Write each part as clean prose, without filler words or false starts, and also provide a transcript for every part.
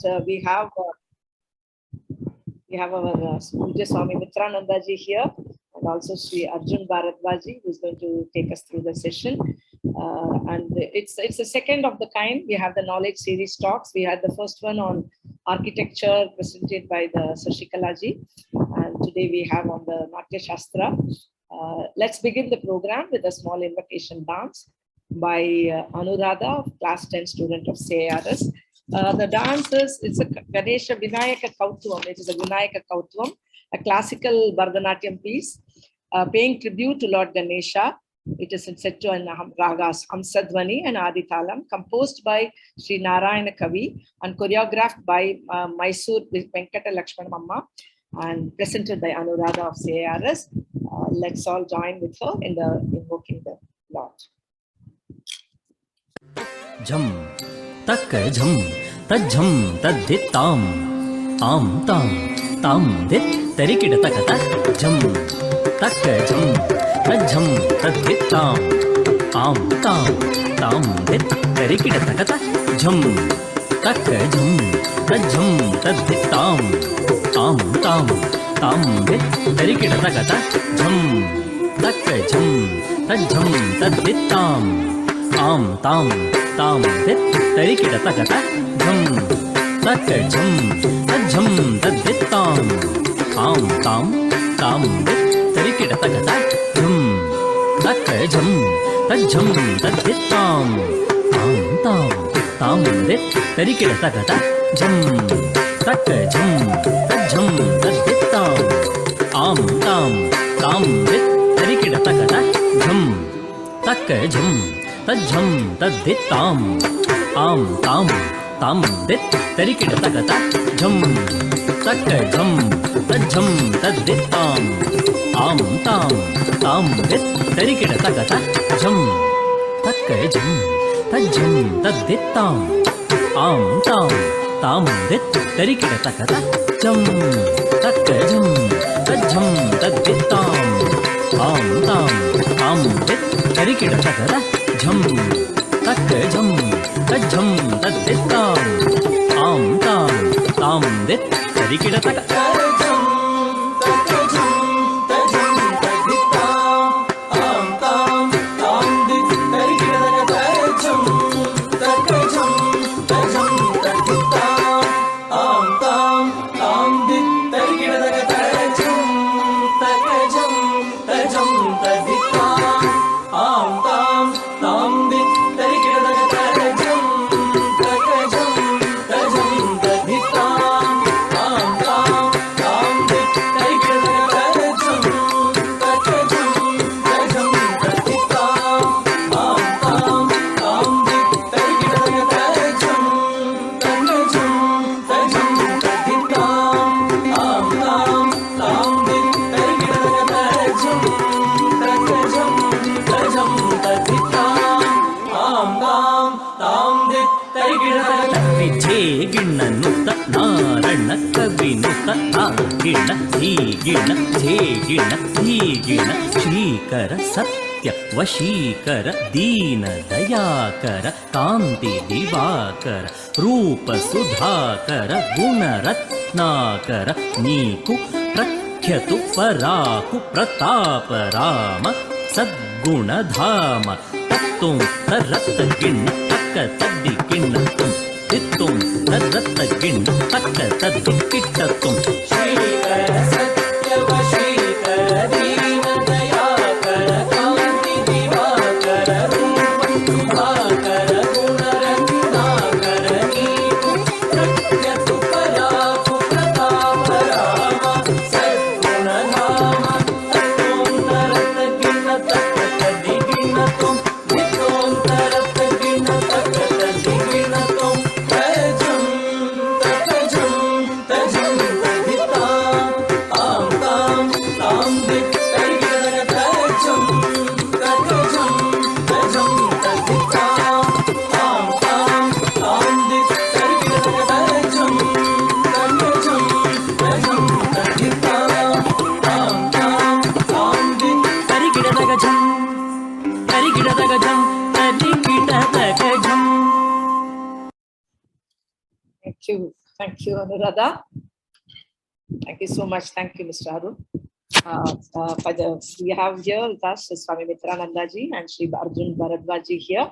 but we have our Puja Swami Mitrananda ji here, and also Sri Arjun Baradwaj ji, who is going to take us through the session. And it's the second of the kind. We have the knowledge series talks. We had the first one on architecture presented by the Sashikala ji, and today we have on the Natya Shastra. Let's begin the program with a small invocation dance by Anuradha, class 10 student of CARS. The dance it's a Ganesha Vinayaka Kautvam. It is a Vinayaka Kautvam, a classical Bharatanatyam piece paying tribute to Lord Ganesha. It is set to an ragas Hamsadvani and Aditalam, composed by Sri Narayana Kavi and choreographed by Mysore Venkata Lakshmana Mamma and presented by Anuradha of CARS. Let's all join with her in the invoking the Lord. Jam tak jam tajam taditam am tam dit terikida takata jam tak jam tajam taditam am tam dit terikida takata jam tak jam tajam taditam am tam dit terikida takata jam tak jam tajam taditam am tam dit terikida takata jam tak jam tajam taditam am tam dit terikida takata jam tak jam tajam taditam am tam dit terikida takata jam tak jam tajam taditam am tam dit terikida takata jam tak jam tajam taditam am tam dit terikida takata jam tak jam tajam taditam am tam dit terikida takata jam tak jam tajam taditam am tam dit terikida takata jam tak jam tajam taditam am tam dit terikida takata jam tak jam tajam taditam am tam dit terikida takata Srikara ಸತ್ಯ ವಶೀಕರ ದೀನ ದಯಾಕರ ಕಾಂತಿ ದಿವಾಕರ ರೂಪ ಸುಧಾಕರ ಗುಣರತ್ನಾಕರ ನೀಕು ಪ್ರಖ್ಯತು ಪರಾಕು ಪ್ರತಾಪ ರಾಮ ಸದ್ಗುಣಧಾಮ ತತ್ತುಂ ತರತ್ತ ಗಿಣ್ಣ ತಕ್ಕ ತದ್ದಿ ಗಿಣ್ಣ ತುಂ ತಿತ್ತುಂ ತರತ್ತ ಗಿಣ್ಣ ತಕ್ಕ ತದ್ದಿ ಕಿಟ್ಟ ತುಂ ಶ್ರೀಕರ ಸತ್ಯ ವಶೀಕರ ದೀನ ದಯಾಕರ ಕಾಂತಿ ದಿವಾಕರ ರೂಪ ಸುಧಾಕರ ಗುಣರತ್ನಾಕರ ನೀಕು ಪ್ರಖ್ಯತು ಪರಾಕು ಪ್ರತಾಪ ರಾಮ ಸದ್ಗುಣಧಾಮ ತತ್ತುಂ ತರತ್ತ ಗಿಣ್ಣ ತಕ್ಕ ತದ್ದಿ ಗಿಣ್ಣ ತುಂ ತಿತ್ತುಂ ತರತ್ತ ಗಿಣ್ಣ ತಕ್ಕ ತದ್ದಿ ಗಿಣ್ಣ ತುಂ ತಜಂ ತಜಂ ತಜಂ ತದಿತಾ you. Thank you, Anuradha. Thank you so much. Thank you, Mr. Arun. We have here with us Swami Mitrananda ji and Sri Arjun Baradwaj ji here.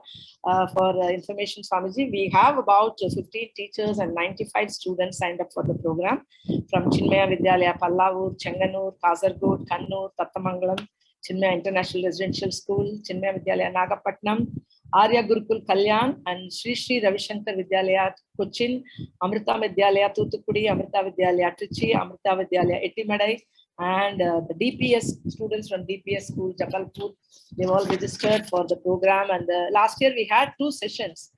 For information, Swamiji, we have about 15 teachers and 95 students signed up for the program from Chinmaya Vidyalaya, Pallavur, Chenganur, Kasargod, Kannur, Tattamangalam, Chinmaya International Residential School, Chinmaya Vidyalaya, Nagapatnam, Arya Gurukul Kalyan, and Sri Sri Ravishankar Vidyalaya, Cochin, Amrita Vidyalaya, Thuthukudi, Amrita Vidyalaya, Trichy, Amrita Vidyalaya, Ettimadai, and the DPS students from DPS school, Jabalpur, they've all registered for the program. And last year we had 2 sessions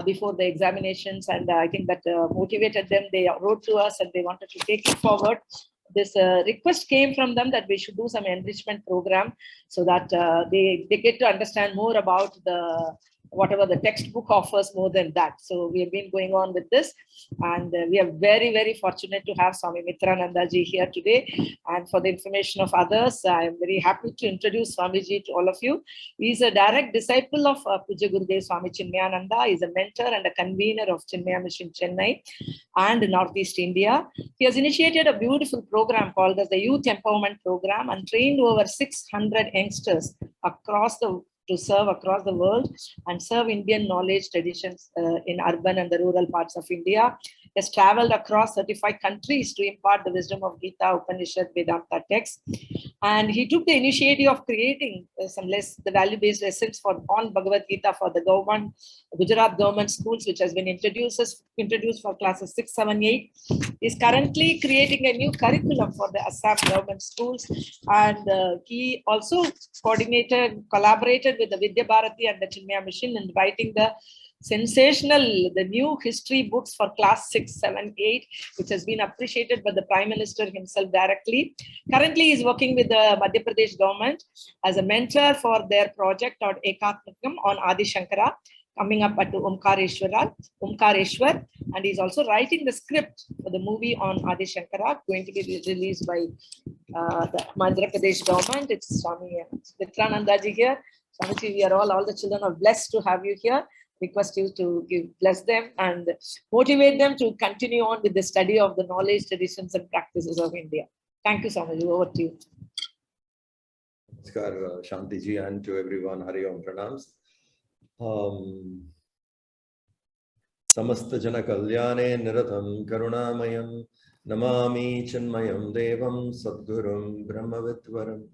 before the examinations, and I think that motivated them. They wrote to us and they wanted to take it forward. This request came from them that we should do some enrichment program so that they get to understand more about whatever the textbook offers more than that. So we have been going on with this, and we are very, very fortunate to have Swami Mitrananda ji here today. And for the information of others, I am very happy to introduce Swamiji to all of you. He is a direct disciple of Puja Gurudev Swami Chinmayananda. He is a mentor and a convener of Chinmaya Mission Chennai and Northeast India. He has initiated a beautiful program called as the Youth Empowerment Program and trained over 600 youngsters to serve across the world and serve Indian knowledge traditions in urban and the rural parts of India. He has traveled across 35 countries to impart the wisdom of Gita, Upanishad, Vedanta texts. And he took the initiative of creating the value-based lessons on Bhagavad Gita for the government, Gujarat government schools, which has been introduced for classes 6, 7, 8. He is currently creating a new curriculum for the Assam government schools. And he also collaborated with the Vidya Bharati and the Chinmaya Mission in writing the new history books for class 6, 7, 8, which has been appreciated by the Prime Minister himself directly. Currently, he is working with the Madhya Pradesh government as a mentor for their project on Ekatmakam on Adi Shankara, coming up at Omkareshwar, and he's also writing the script for the movie on Adi Shankara, going to be released by the Madhya Pradesh government. It's Swami Mitrananda ji here. Swamiji, we are all the children are blessed to have you here. Request you to bless them and motivate them to continue on with the study of the knowledge, traditions, and practices of India. Thank you, Swamiji. Over to you. Namaskar, Shanti ji, and to everyone, Hari Om Pranams. Samasta Jana Kalyane Niratam Karunamayam Namami Chinmayam Devam Sadgurum Brahmavitvaram.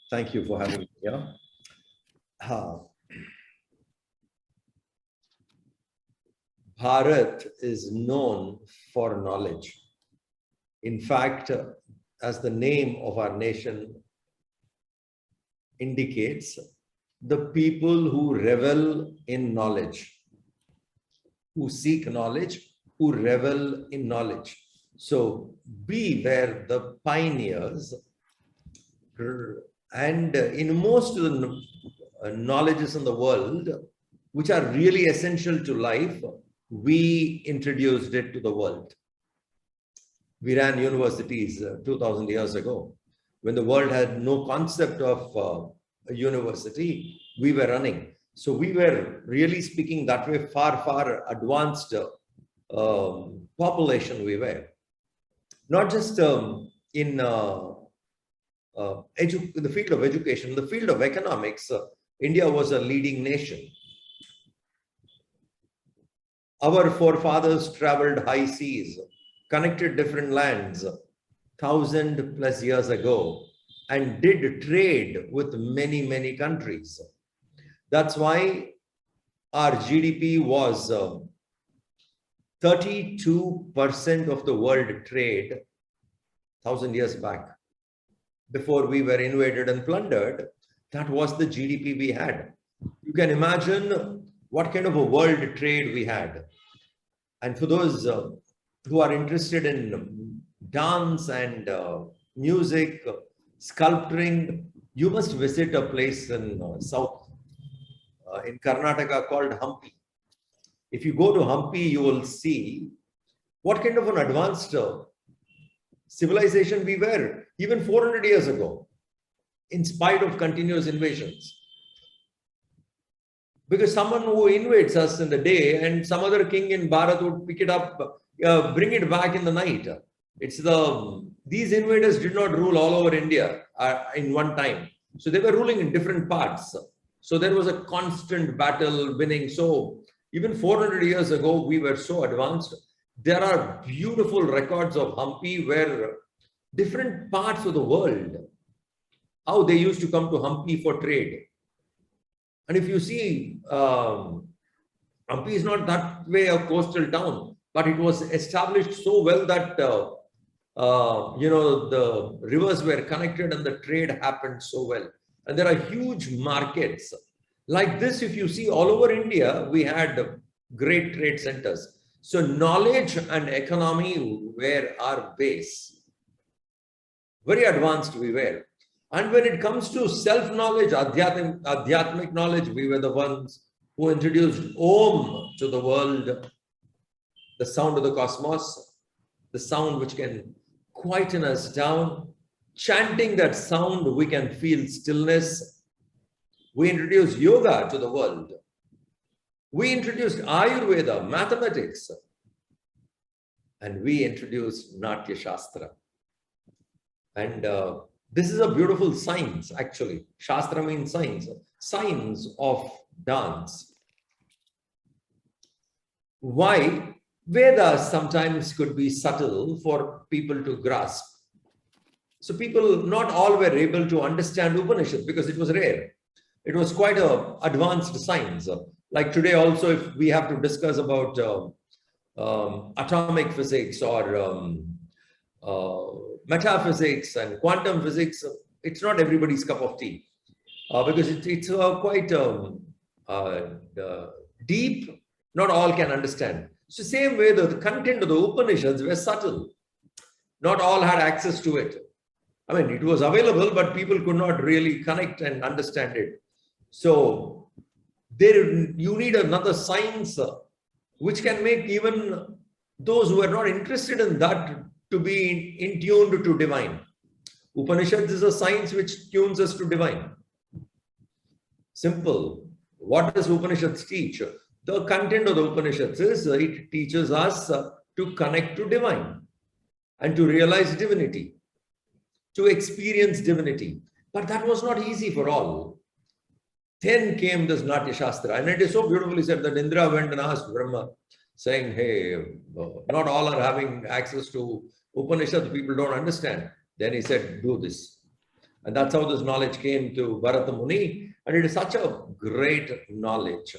Thank you for having me here. Bharat is known for knowledge. In fact, as the name of our nation indicates, the people who revel in knowledge, who seek knowledge, who revel in knowledge. So we were the pioneers, and in most of the knowledges in the world, which are really essential to life, we introduced it to the world. We ran universities 2000 years ago. When the world had no concept of a university, we were running. So we were really speaking that way, far, far advanced population we were. Not just in the field of education, in the field of economics, India was a leading nation. Our forefathers traveled high seas, connected different lands 1,000+ years ago, and did trade with many, many countries. That's why our GDP was 32% of the world trade 1,000 years back. Before we were invaded and plundered, that was the GDP we had. You can imagine what kind of a world trade we had. And for those who are interested in dance and music, sculpturing, you must visit a place in south, in Karnataka called Hampi. If you go to Hampi, you will see what kind of an advanced civilization we were even 400 years ago, in spite of continuous invasions. Because someone who invades us in the day and some other king in Bharat would pick it up, bring it back in the night. These invaders did not rule all over India in one time. So they were ruling in different parts. So there was a constant battle winning. So even 400 years ago, we were so advanced. There are beautiful records of Hampi where different parts of the world, how they used to come to Hampi for trade. And if you see, Hampi is not that way a coastal town, but it was established so well that, the rivers were connected and the trade happened so well. And there are huge markets. Like this, if you see all over India, we had great trade centers. So knowledge and economy were our base. Very advanced we were. And when it comes to self-knowledge, adhyatmic knowledge, we were the ones who introduced Om to the world, the sound of the cosmos, the sound which can quieten us down. Chanting that sound, we can feel stillness. We introduced yoga to the world. We introduced Ayurveda, mathematics. And we introduced Natya Shastra. And this is a beautiful science, actually. Shastra means science. Science of dance. Why? Vedas sometimes could be subtle for people to grasp. So people, not all were able to understand Upanishads because it was rare. It was quite an advanced science. Like today also, if we have to discuss about atomic physics or metaphysics and quantum physics, it's not everybody's cup of tea because it's quite deep. Not all can understand. So same way, the content of the Upanishads were subtle. Not all had access to it. I mean, it was available, but people could not really connect and understand it. So you need another science which can make even those who are not interested in that to be in tuned to divine. Upanishads is a science which tunes us to divine. Simple. What does Upanishads teach? The content of the Upanishads is it teaches us to connect to divine and to realize divinity, to experience divinity. But that was not easy for all. Then came this Natya Shastra, and it is so beautifully said that Indra went and asked Brahma, saying, hey, not all are having access to Upanishads, people don't understand. Then he said, do this. And that's how this knowledge came to Bharata Muni, and it is such a great knowledge.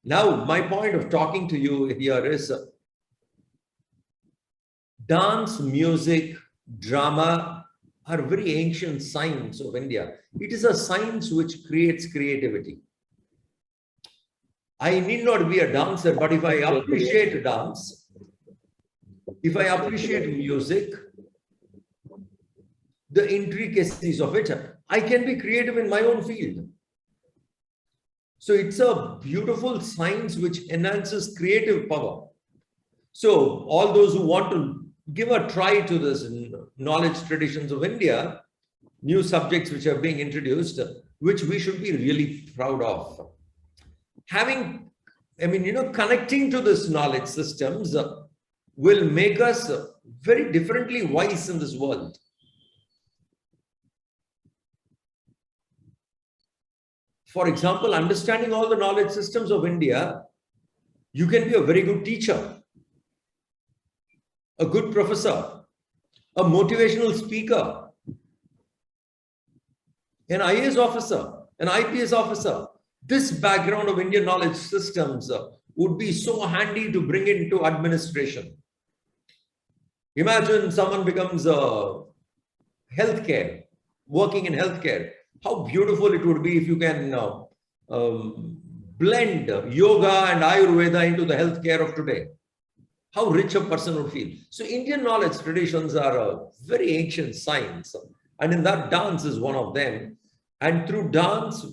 Now, my point of talking to you here is dance, music, drama are very ancient science of India. It is a science which creates creativity. I need not be a dancer, but if I appreciate dance, if I appreciate music, the intricacies of it, I can be creative in my own field. So it's a beautiful science which enhances creative power. So all those who want to give a try to this knowledge traditions of India, new subjects which are being introduced, which we should be really proud of. Connecting to this knowledge systems will make us very differently wise in this world. For example, understanding all the knowledge systems of India, you can be a very good teacher, a good professor, a motivational speaker, an IAS officer, an IPS officer. This background of Indian knowledge systems would be so handy to bring into administration. Imagine someone becomes healthcare, working in healthcare. How beautiful it would be if you can blend yoga and Ayurveda into the healthcare of today. How rich a person would feel. So Indian knowledge traditions are a very ancient science. And in that, dance is one of them. And through dance,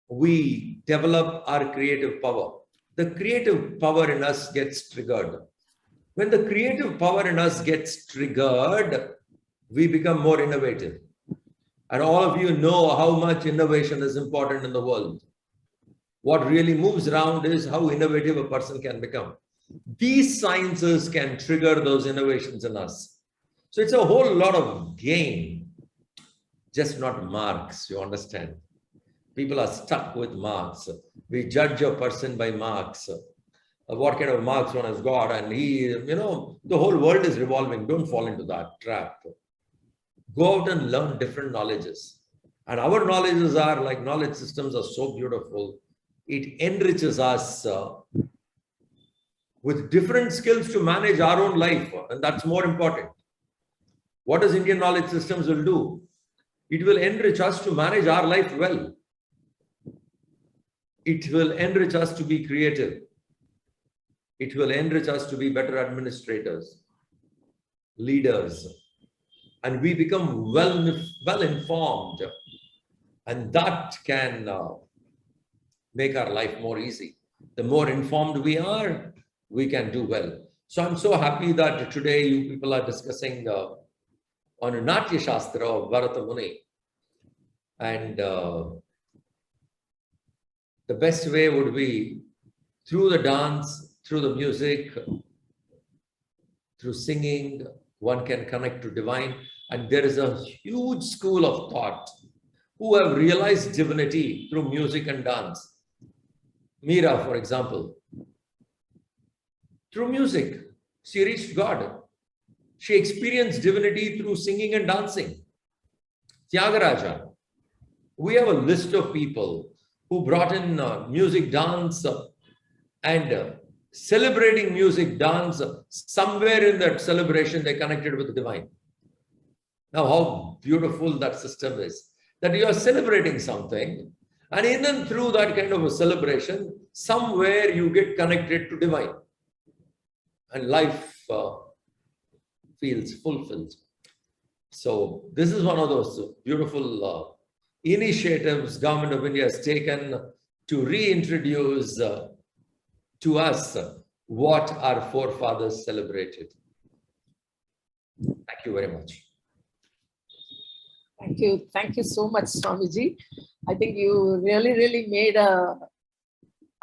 we develop our creative power. The creative power in us gets triggered. When the creative power in us gets triggered, we become more innovative. And all of you know how much innovation is important in the world. What really moves around is how innovative a person can become. These sciences can trigger those innovations in us. So it's a whole lot of game, just not marks, you understand? People are stuck with marks. We judge a person by marks. What kind of marks one has got, and the whole world is revolving. Don't fall into that trap. Go out and learn different knowledges. And our knowledges are like knowledge systems are so beautiful. It enriches us with different skills to manage our own life. And that's more important. What does Indian knowledge systems will do? It will enrich us to manage our life well. It will enrich us to be creative. It will enrich us to be better administrators, leaders, and we become well informed, and that can make our life more easy. The more informed we are, we can do well. So I'm so happy that today you people are discussing on a Natya Shastra of Bharata Muni, and the best way would be through the dance, through the music, through singing, one can connect to divine. And there is a huge school of thought who have realized divinity through music and dance. Meera, for example, through music, she reached God. She experienced divinity through singing and dancing. Tyagaraja, we have a list of people who brought in music, dance, and celebrating music, dance. Somewhere in that celebration, they connected with the divine. Now, how beautiful that system is, that you are celebrating something, and in and through that kind of a celebration, somewhere you get connected to divine, and life feels fulfilled. So this is one of those beautiful initiatives Government of India has taken to reintroduce to us what our forefathers celebrated. Thank you very much. Thank you. Thank you so much, Swamiji. I think you really made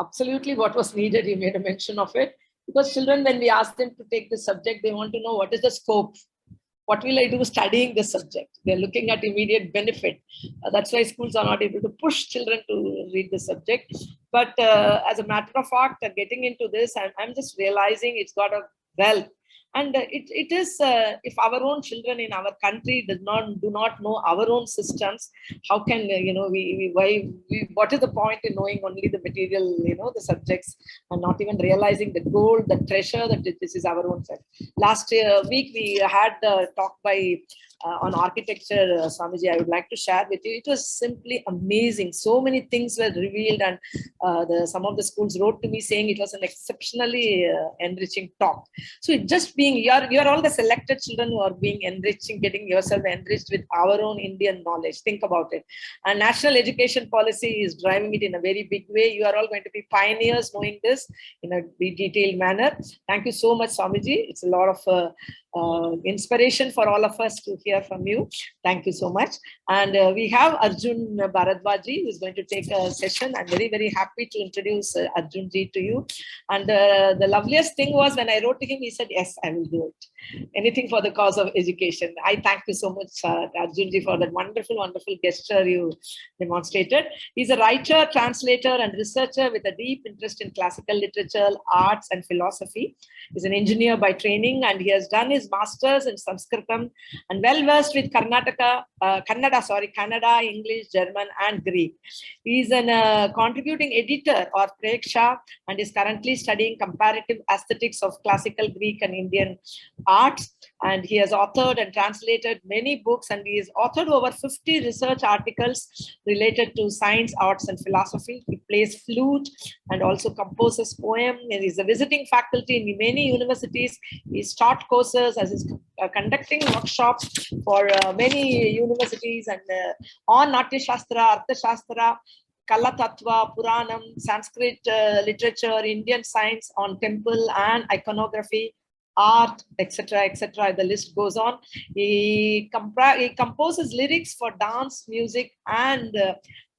absolutely what was needed. You made a mention of it. Because children, when we ask them to take this subject, they want to know what is the scope. What will I do studying this subject? They're looking at immediate benefit. That's why schools are not able to push children to read the subject. But as a matter of fact, getting into this, I'm just realizing it's got a wealth. And it is, if our own children in our country do not know our own systems, how can, what is the point in knowing only the material, the subjects, and not even realizing the gold, the treasure that this is our own self. Last week, we had a talk by on architecture, Swamiji. I would like to share with you. It was simply amazing. So many things were revealed, and some of the schools wrote to me saying it was an exceptionally enriching talk. So it just being, you're all the selected children who are being enriching, getting yourself enriched with our own Indian knowledge. Think about it. And national education policy is driving it in a very big way. You are all going to be pioneers knowing this in a detailed manner. Thank you so much, Swamiji. It's a lot of inspiration for all of us to hear from you. Thank you so much. And we have Arjun Baradwaj, who is going to take a session. I'm very happy to introduce Arjun ji to you. And the loveliest thing was when I wrote to him, he said, yes, I will do it. Anything for the cause of education. I thank you so much, Arjun ji, for that wonderful gesture you demonstrated. He's a writer, translator, and researcher with a deep interest in classical literature, arts, and philosophy. He's an engineer by training, and he has done his master's in Sanskritam and well-versed with Kannada, English, German, and Greek. He's a contributing editor of Preksha and is currently studying comparative aesthetics of classical Greek and Indian arts. And he has authored and translated many books, and he has authored over 50 research articles related to science, arts, and philosophy. He plays flute and also composes poems. And he's a visiting faculty in many universities. He's taught courses as he's conducting workshops for many universities and on Natya Shastra, Artha Shastra, Kala Tattva, Puranam, Sanskrit literature, Indian science, on temple and iconography, art, etc., etc. The list goes on. He composes lyrics for dance, music, and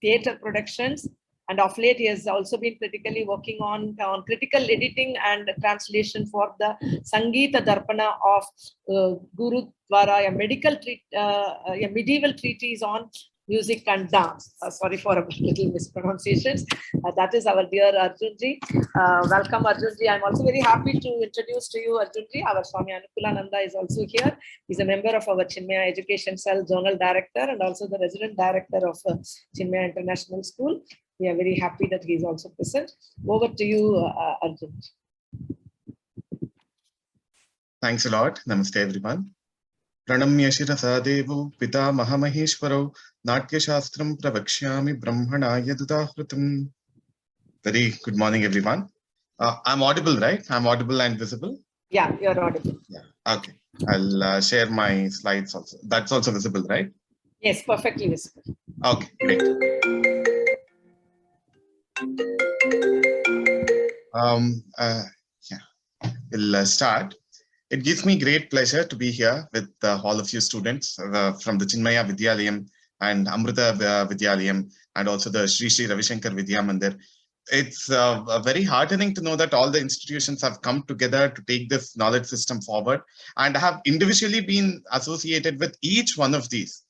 theatre productions. And of late, he has also been critically working on critical editing and translation for the Sangeeta Darpana of Gurudwara, a medieval treatise on music and dance. Sorry for a little mispronunciations. That is our dear Arjunji. Welcome, Arjunji. I'm also very happy to introduce to you Arjunji. Our Swami Anukulananda is also here. He's a member of our Chinmaya Education Cell Zonal Director and also the Resident Director of Chinmaya International School. We are very happy that he is also present. Over to you, Arjunji. Thanks a lot. Namaste, everyone. Pranamya Shirasa Devo Pita Mahamaheshwaro Natya Shastram Pravakshyami Brahmana Yadudahrutam. Very good morning, everyone. I'm audible, right? I'm audible and visible? Yeah, you're audible. Yeah. Okay. I'll share my slides also. That's also visible, right? Yes, perfectly visible. Okay, great. We'll start. It gives me great pleasure to be here with all of you students from the Chinmaya Vidyalayam and Amrita Vidyalayam and also the Sri Ravi Shankar Vidya Mandir. It's very heartening to know that all the institutions have come together to take this knowledge system forward, and I have individually been associated with each one of these.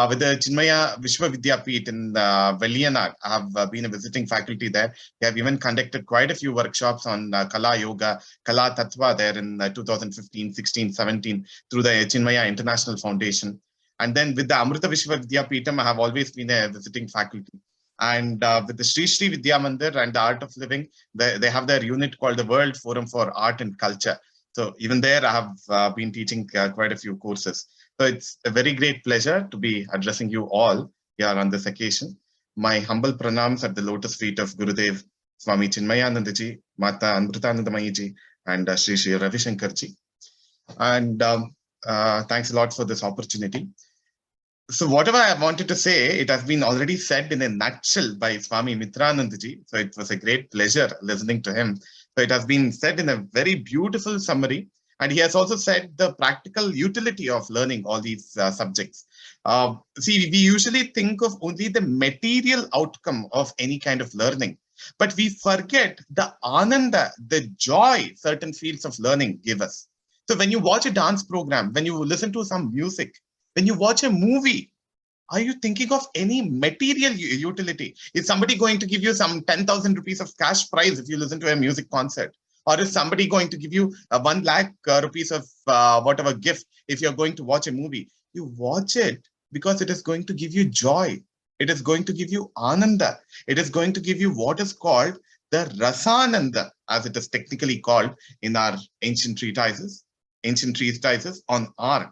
With the Chinmaya Vishwavidyapeeth in Vijayanagara, I have been a visiting faculty there. We have even conducted quite a few workshops on Kala Yoga, Kala Tattva there in 2015, 16, 17 through the Chinmaya International Foundation. And then with the Amrita Vishwavidyapeetham, I have always been a visiting faculty. And with the Sri Vidya Mandir and the Art of Living, they have their unit called the World Forum for Art and Culture. So even there, I have been teaching quite a few courses. So it's a very great pleasure to be addressing you all here on this occasion. My humble pranams at the lotus feet of Gurudev, Swami Chinmayanandaji, Mata Amritanandamayi and Sri Ravi Shankar ji. And thanks a lot for this opportunity. So whatever I wanted to say, it has been already said in a nutshell by Swami Mitrananda. So it was a great pleasure listening to him. So it has been said in a very beautiful summary. And he has also said the practical utility of learning all these subjects. See, we usually think of only the material outcome of any kind of learning, but we forget the ananda, the joy certain fields of learning give us. So when you watch a dance program, when you listen to some music, when you watch a movie, are you thinking of any material utility? Is somebody going to give you some 10,000 rupees of cash prize if you listen to a music concert? Or is somebody going to give you 1 lakh rupees of whatever gift if you're going to watch a movie? You watch it because it is going to give you joy. It is going to give you ananda. It is going to give you what is called the rasananda, as it is technically called in our ancient treatises on art.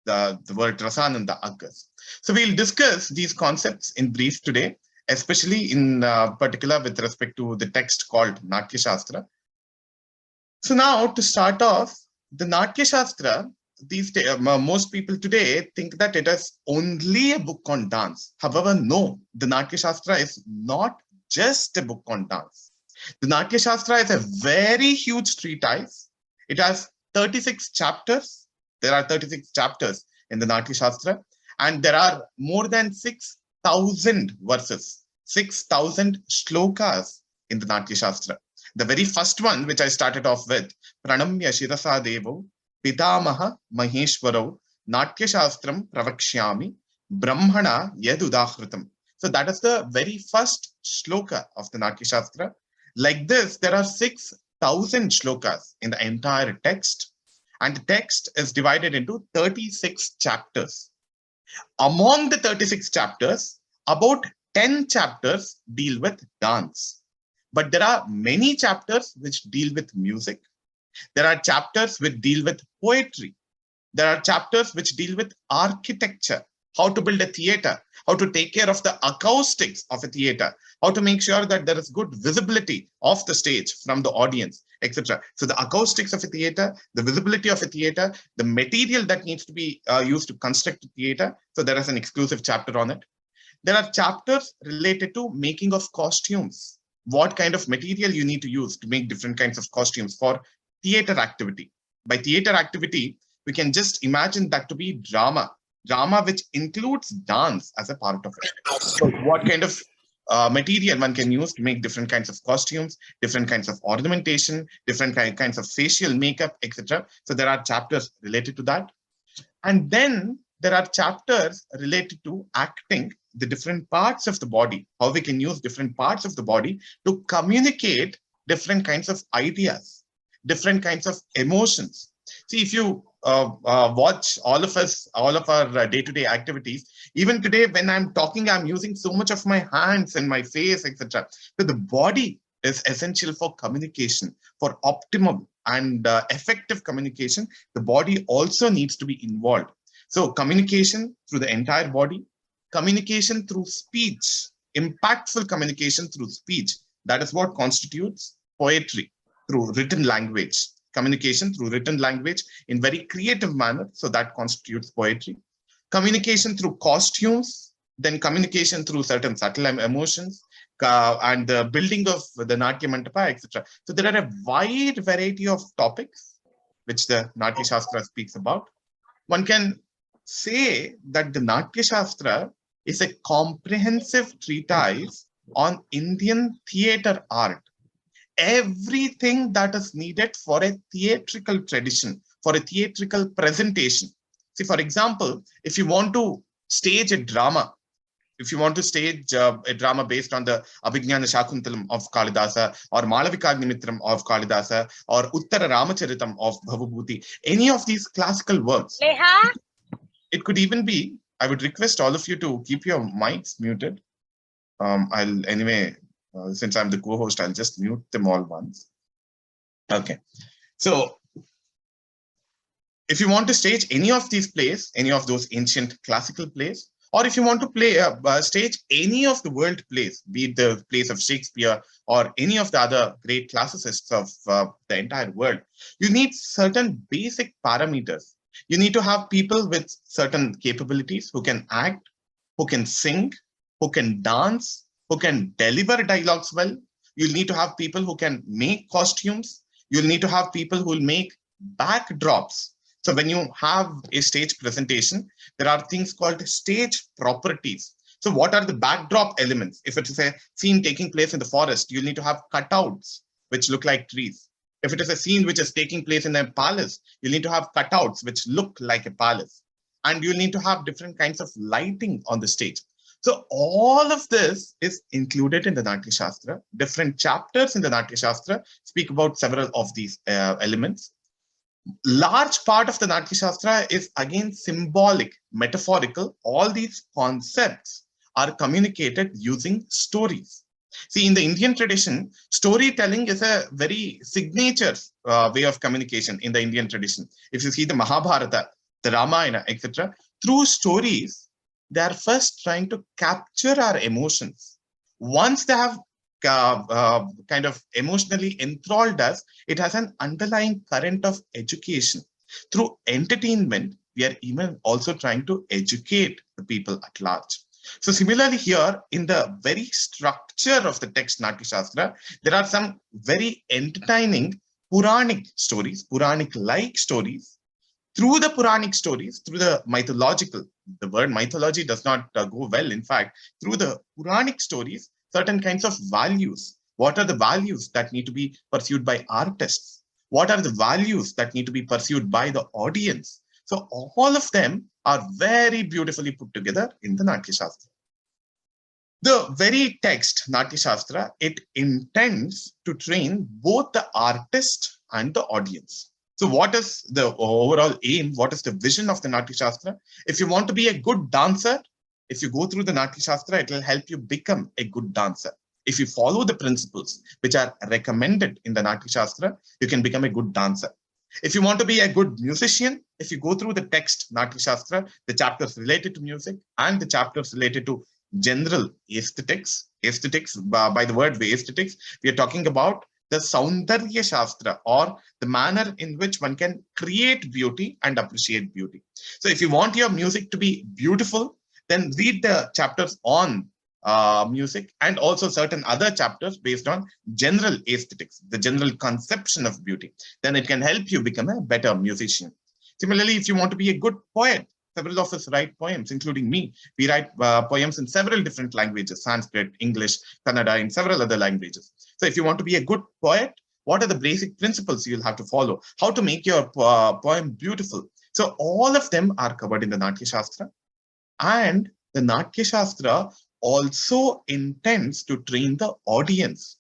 The word rasananda occurs. So we'll discuss these concepts in brief today, especially in particular with respect to the text called Natya Shastra. So now to start off, the Natya Shastra, most people today think that it is only a book on dance. However, no, the Natya Shastra is not just a book on dance. The Natya Shastra is a very huge treatise. It has 36 chapters. There are 36 chapters in the Natya Shastra, and there are more than 6,000 verses, 6,000 shlokas in the Natya Shastra. The very first one, which I started off with, Pranamya Shirasa Devo, Pitamaha Maheshwaro, Natya Shastram Pravakshyami, Brahmana Yadudahrutam. So that is the very first shloka of the Natya Shastra. Like this, there are 6,000 shlokas in the entire text, and the text is divided into 36 chapters. Among the 36 chapters, about 10 chapters deal with dance. But there are many chapters which deal with music. There are chapters which deal with poetry. There are chapters which deal with architecture, how to build a theater, how to take care of the acoustics of a theater, how to make sure that there is good visibility of the stage from the audience, etc. So the acoustics of a theater, the visibility of a theater, the material that needs to be used to construct a theater. So there is an exclusive chapter on it. There are chapters related to making of costumes. What kind of material you need to use to make different kinds of costumes for theater activity. By theater activity, we can just imagine that to be drama which includes dance as a part of it. So what kind of material one can use to make different kinds of costumes, different kinds of ornamentation, different kinds of facial makeup, etc. So there are chapters related to that. And then there are chapters related to acting, the different parts of the body, how we can use different parts of the body to communicate different kinds of ideas, different kinds of emotions. See, if you watch all of our day-to-day activities, even today when I'm talking, I'm using so much of my hands and my face, etc. So the body is essential for communication, for optimum and effective communication. The body also needs to be involved. So communication through the entire body, communication through speech, impactful communication through speech. That is what constitutes poetry, through written language. Communication through written language in very creative manner. So that constitutes poetry. Communication through costumes, then communication through certain subtle emotions, and the building of the Natya Mandapa, etc. So there are a wide variety of topics which the Natya Shastra speaks about. One can say that the Natya Shastra is a comprehensive treatise on Indian theatre art. Everything that is needed for a theatrical tradition, for a theatrical presentation. See, for example, if you want to stage a drama, if you want to stage a drama based on the Abhignana Shakuntalam of Kalidasa, or Malavikagnimitram of Kalidasa, or Uttara Ramacharitam of Bhavabhuti, any of these classical works, it could even be, I would request all of you to keep your mics muted. I'll anyway, since I'm the co-host, I'll just mute them all once. Okay. So if you want to stage any of these plays, any of those ancient classical plays, or if you want to play stage any of the world plays, be it the plays of Shakespeare or any of the other great classicists of the entire world, you need certain basic parameters. You need to have people with certain capabilities who can act, who can sing, who can dance, who can deliver dialogues well. You'll need to have people who can make costumes. You'll need to have people who will make backdrops. So when you have a stage presentation, there are things called stage properties. So what are the backdrop elements? If it is a scene taking place in the forest, you'll need to have cutouts which look like trees. If it is a scene which is taking place in a palace, you'll need to have cutouts which look like a palace. And you'll need to have different kinds of lighting on the stage. So all of this is included in the Natya Shastra. Different chapters in the Natya Shastra speak about several of these elements. Large part of the Natya Shastra is again symbolic, metaphorical. All these concepts are communicated using stories. See, in the Indian tradition, storytelling is a very signature way of communication in the Indian tradition. If you see the Mahabharata, the Ramayana, etc., through stories, they are first trying to capture our emotions. Once they have kind of emotionally enthralled us, it has an underlying current of education. Through entertainment, we are even also trying to educate the people at large. So similarly here, in the very structure of the text Natya Shastra, there are some very entertaining Puranic stories, Puranic-like stories. Through the Puranic stories, through the mythological, the word mythology does not go well, in fact, through the Puranic stories, certain kinds of values. What are the values that need to be pursued by artists? What are the values that need to be pursued by the audience? So all of them are very beautifully put together in the Natya Shastra. The very text, Natya Shastra, it intends to train both the artist and the audience. So what is the overall aim? What is the vision of the Natya Shastra? If you want to be a good dancer, if you go through the Natya Shastra, it will help you become a good dancer. If you follow the principles which are recommended in the Natya Shastra, you can become a good dancer. If you want to be a good musician, if you go through the text Natya Shastra, the chapters related to music and the chapters related to general aesthetics, by the word aesthetics, we are talking about the Saundarya Shastra, or the manner in which one can create beauty and appreciate beauty. So if you want your music to be beautiful, then read the chapters on music and also certain other chapters based on general aesthetics, the general conception of beauty. Then it can help you become a better musician. Similarly, if you want to be a good poet, Several of us write poems, including me. We write poems in several different languages, Sanskrit, English, Kannada, in several other languages. So if you want to be a good poet, what are the basic principles you'll have to follow? How to make your poem beautiful? So all of them are covered in the Natya Shastra. And the Natya Shastra also intends to train the audience.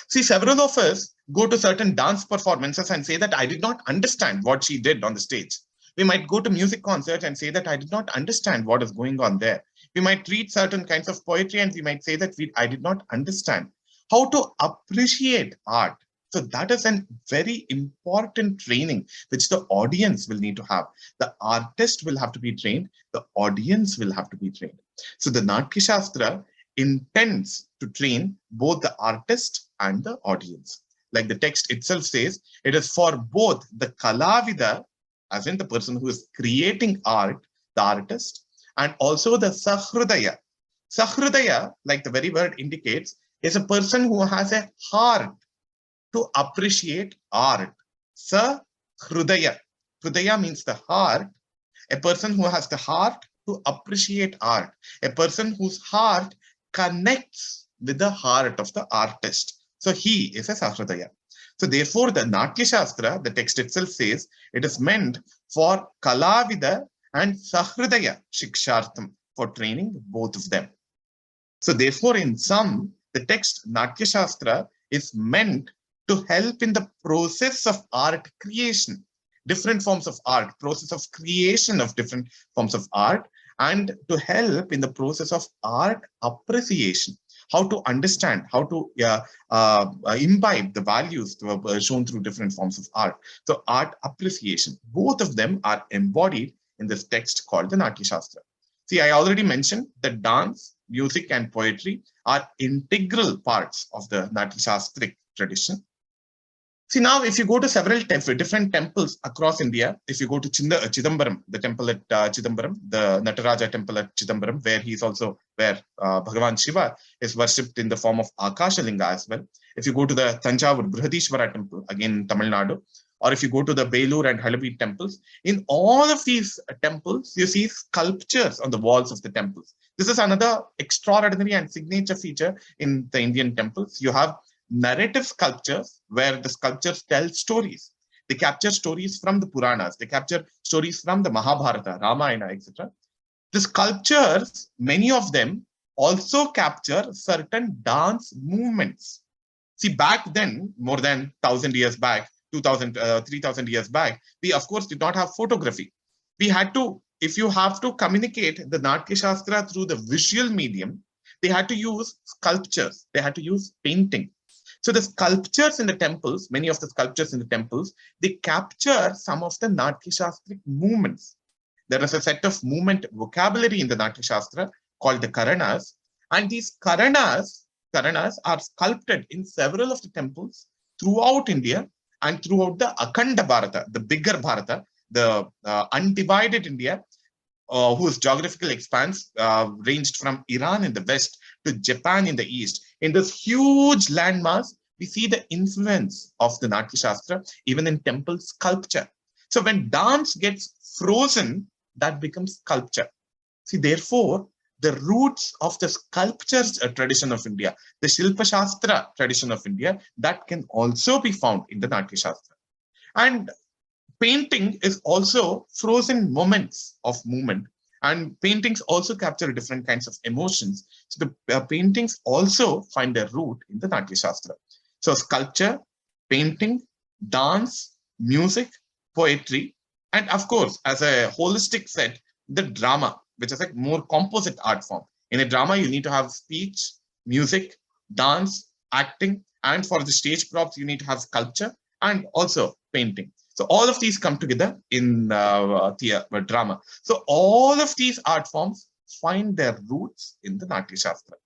See, several of us go to certain dance performances and say that I did not understand what she did on the stage. We might go to music concerts and say that I did not understand what is going on there. We might read certain kinds of poetry and we might say that I did not understand how to appreciate art. So that is a very important training which the audience will need to have. The artist will have to be trained. The audience will have to be trained. So the Natya Shastra intends to train both the artist and the audience. Like the text itself says, it is for both the Kalavida, as in the person who is creating art, the artist, and also the Sahrudaya. Sahrudaya, like the very word indicates, is a person who has a heart to appreciate art. Sahrudaya. Hrudaya means the heart. A person who has the heart to appreciate art. A person whose heart connects with the heart of the artist. So he is a Sahrudaya. So therefore, the Natya Shastra, the text itself says, it is meant for Kalavida and Sahrudaya Shikshartham, for training both of them. So therefore, in sum, the text Natya Shastra is meant to help in the process of art creation, different forms of art, process of creation of different forms of art, and to help in the process of art appreciation, how to understand, how to imbibe the values shown through different forms of art. So art appreciation, both of them are embodied in this text called the Natya Shastra. See, I already mentioned that dance, music, and poetry are integral parts of the Natya Shastric tradition. See, now if you go to several different temples across India, if you go to Chidambaram, the temple at Chidambaram, the Nataraja temple at Chidambaram, where he's also, where Bhagavan Shiva is worshipped in the form of Akashalinga as well. If you go to the Tanjavur Brihadishwara temple, again in Tamil Nadu, or if you go to the Belur and Halabi temples, in all of these temples, you see sculptures on the walls of the temples. This is another extraordinary and signature feature in the Indian temples. You have narrative sculptures where the sculptures tell stories. They capture stories from the Puranas. They capture stories from the Mahabharata, Ramayana, etc. The sculptures, many of them also capture certain dance movements. See, back then, more than 1,000 years back, 2,000, 3,000 years back, we of course did not have photography. We had to, if you have to communicate the Natya Shastra through the visual medium, they had to use sculptures. They had to use painting. So the sculptures in the temples, many of the sculptures in the temples, they capture some of the Natya Shastric movements. There is a set of movement vocabulary in the Natya Shastra called the Karanas. And these Karanas are sculpted in several of the temples throughout India and throughout the Akhanda Bharata, the bigger Bharata, the undivided India, whose geographical expanse ranged from Iran in the west to Japan in the east. In this huge landmass, we see the influence of the Natya Shastra even in temple sculpture. So when dance gets frozen, that becomes sculpture. See, therefore, the roots of the sculptures tradition of India, the Shilpa Shastra tradition of India, that can also be found in the Natya Shastra. And painting is also frozen moments of movement, and paintings also capture different kinds of emotions. So the paintings also find their root in the Natya Shastra. So sculpture, painting, dance, music, poetry, and of course, as a holistic set, the drama, which is a more composite art form. In a drama, you need to have speech, music, dance, acting, and for the stage props, you need to have sculpture and also painting. So all of these come together in drama. So all of these art forms find their roots in the Natya Shastra.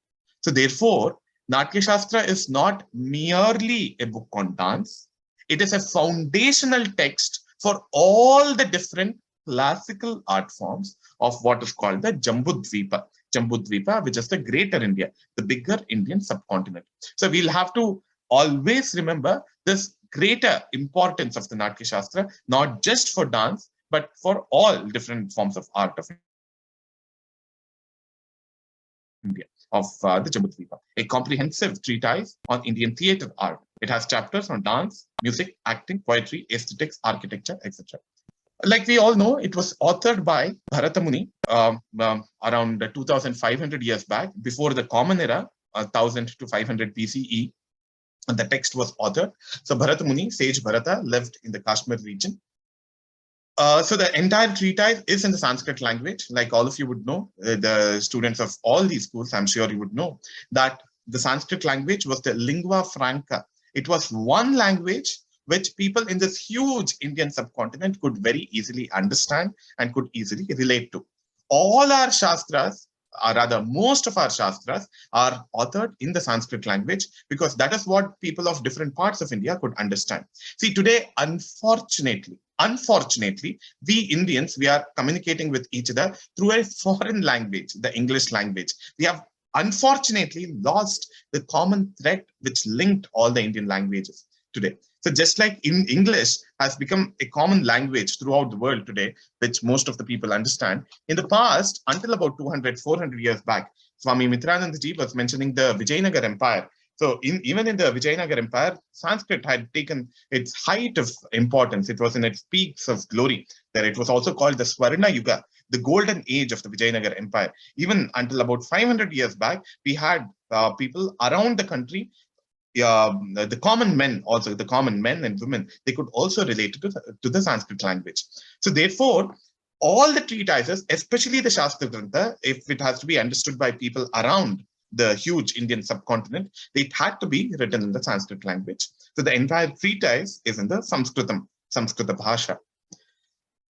So therefore, Natya Shastra is not merely a book on dance. It is a foundational text for all the different classical art forms of what is called the Jambudvipa, which is the greater India, the bigger Indian subcontinent. So we'll have to always remember this greater importance of the Natya Shastra, not just for dance, but for all different forms of art of India, of the Jambudvipa, a comprehensive treatise on Indian theatre art. It has chapters on dance, music, acting, poetry, aesthetics, architecture, etc. Like we all know, it was authored by Bharata Muni around 2,500 years back, before the Common Era, 1000 to 500 BCE. And the text was authored. So Bharata Muni, sage Bharata, lived in the Kashmir region. So the entire treatise is in the Sanskrit language. Like all of you would know, the students of all these schools, I'm sure you would know, that the Sanskrit language was the lingua franca. It was one language which people in this huge Indian subcontinent could very easily understand and could easily relate to. All our Shastras, or rather most of our Shastras, are authored in the Sanskrit language because that is what people of different parts of India could understand. See, today, unfortunately, we Indians, we are communicating with each other through a foreign language, the English language. We have unfortunately lost the common thread which linked all the Indian languages today. So just like in English has become a common language throughout the world today, which most of the people understand, in the past, until about 200, 400 years back, Swami Mitrananda ji was mentioning the Vijayanagara Empire. So even in the Vijayanagara Empire, Sanskrit had taken its height of importance. It was in its peaks of glory. There it was also called the Swarna Yuga, the golden age of the Vijayanagara Empire. Even until about 500 years back, we had people around the country, the common men, also the common men and women, they could also relate to the Sanskrit language. So therefore, all the treatises, especially the Shastra Grantha, if it has to be understood by people around the huge Indian subcontinent, it had to be written in the Sanskrit language. So the entire treatise is in the Samskrita Bhasha.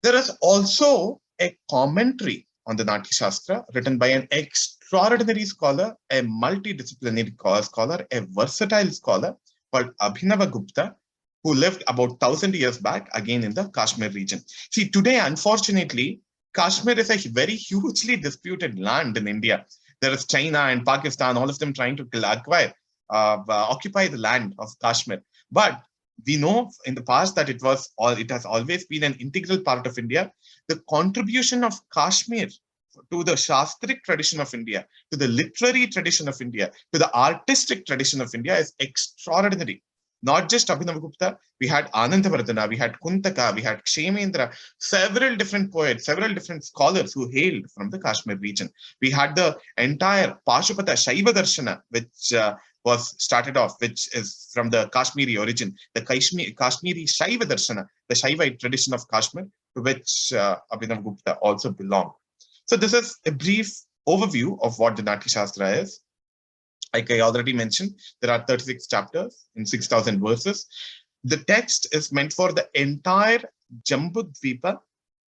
There is also a commentary on the Natya Shastra written by an extraordinary scholar, a multidisciplinary scholar, a versatile scholar called Abhinava Gupta, who lived about 1,000 years back, again in the Kashmir region. See, today, unfortunately, Kashmir is a very hugely disputed land in India. There is China and Pakistan, all of them trying to occupy the land of Kashmir. But we know in the past that it has always been an integral part of India. The contribution of Kashmir to the Shastric tradition of India, to the literary tradition of India, to the artistic tradition of India is extraordinary. Not just Abhinava Gupta, we had Anandavardhana, we had Kuntaka, we had Kshemendra, several different poets, several different scholars who hailed from the Kashmir region. We had the entire Pashupata Shaiva Darshana, which was started off, which is from the Kashmiri origin, the Kashmiri Shaiva Darshana, the Shaivite tradition of Kashmir, to which Abhinava Gupta also belonged. So this is a brief overview of what the Natya Shastra is. Like I already mentioned, there are 36 chapters in 6,000 verses. The text is meant for the entire Jambudvipa.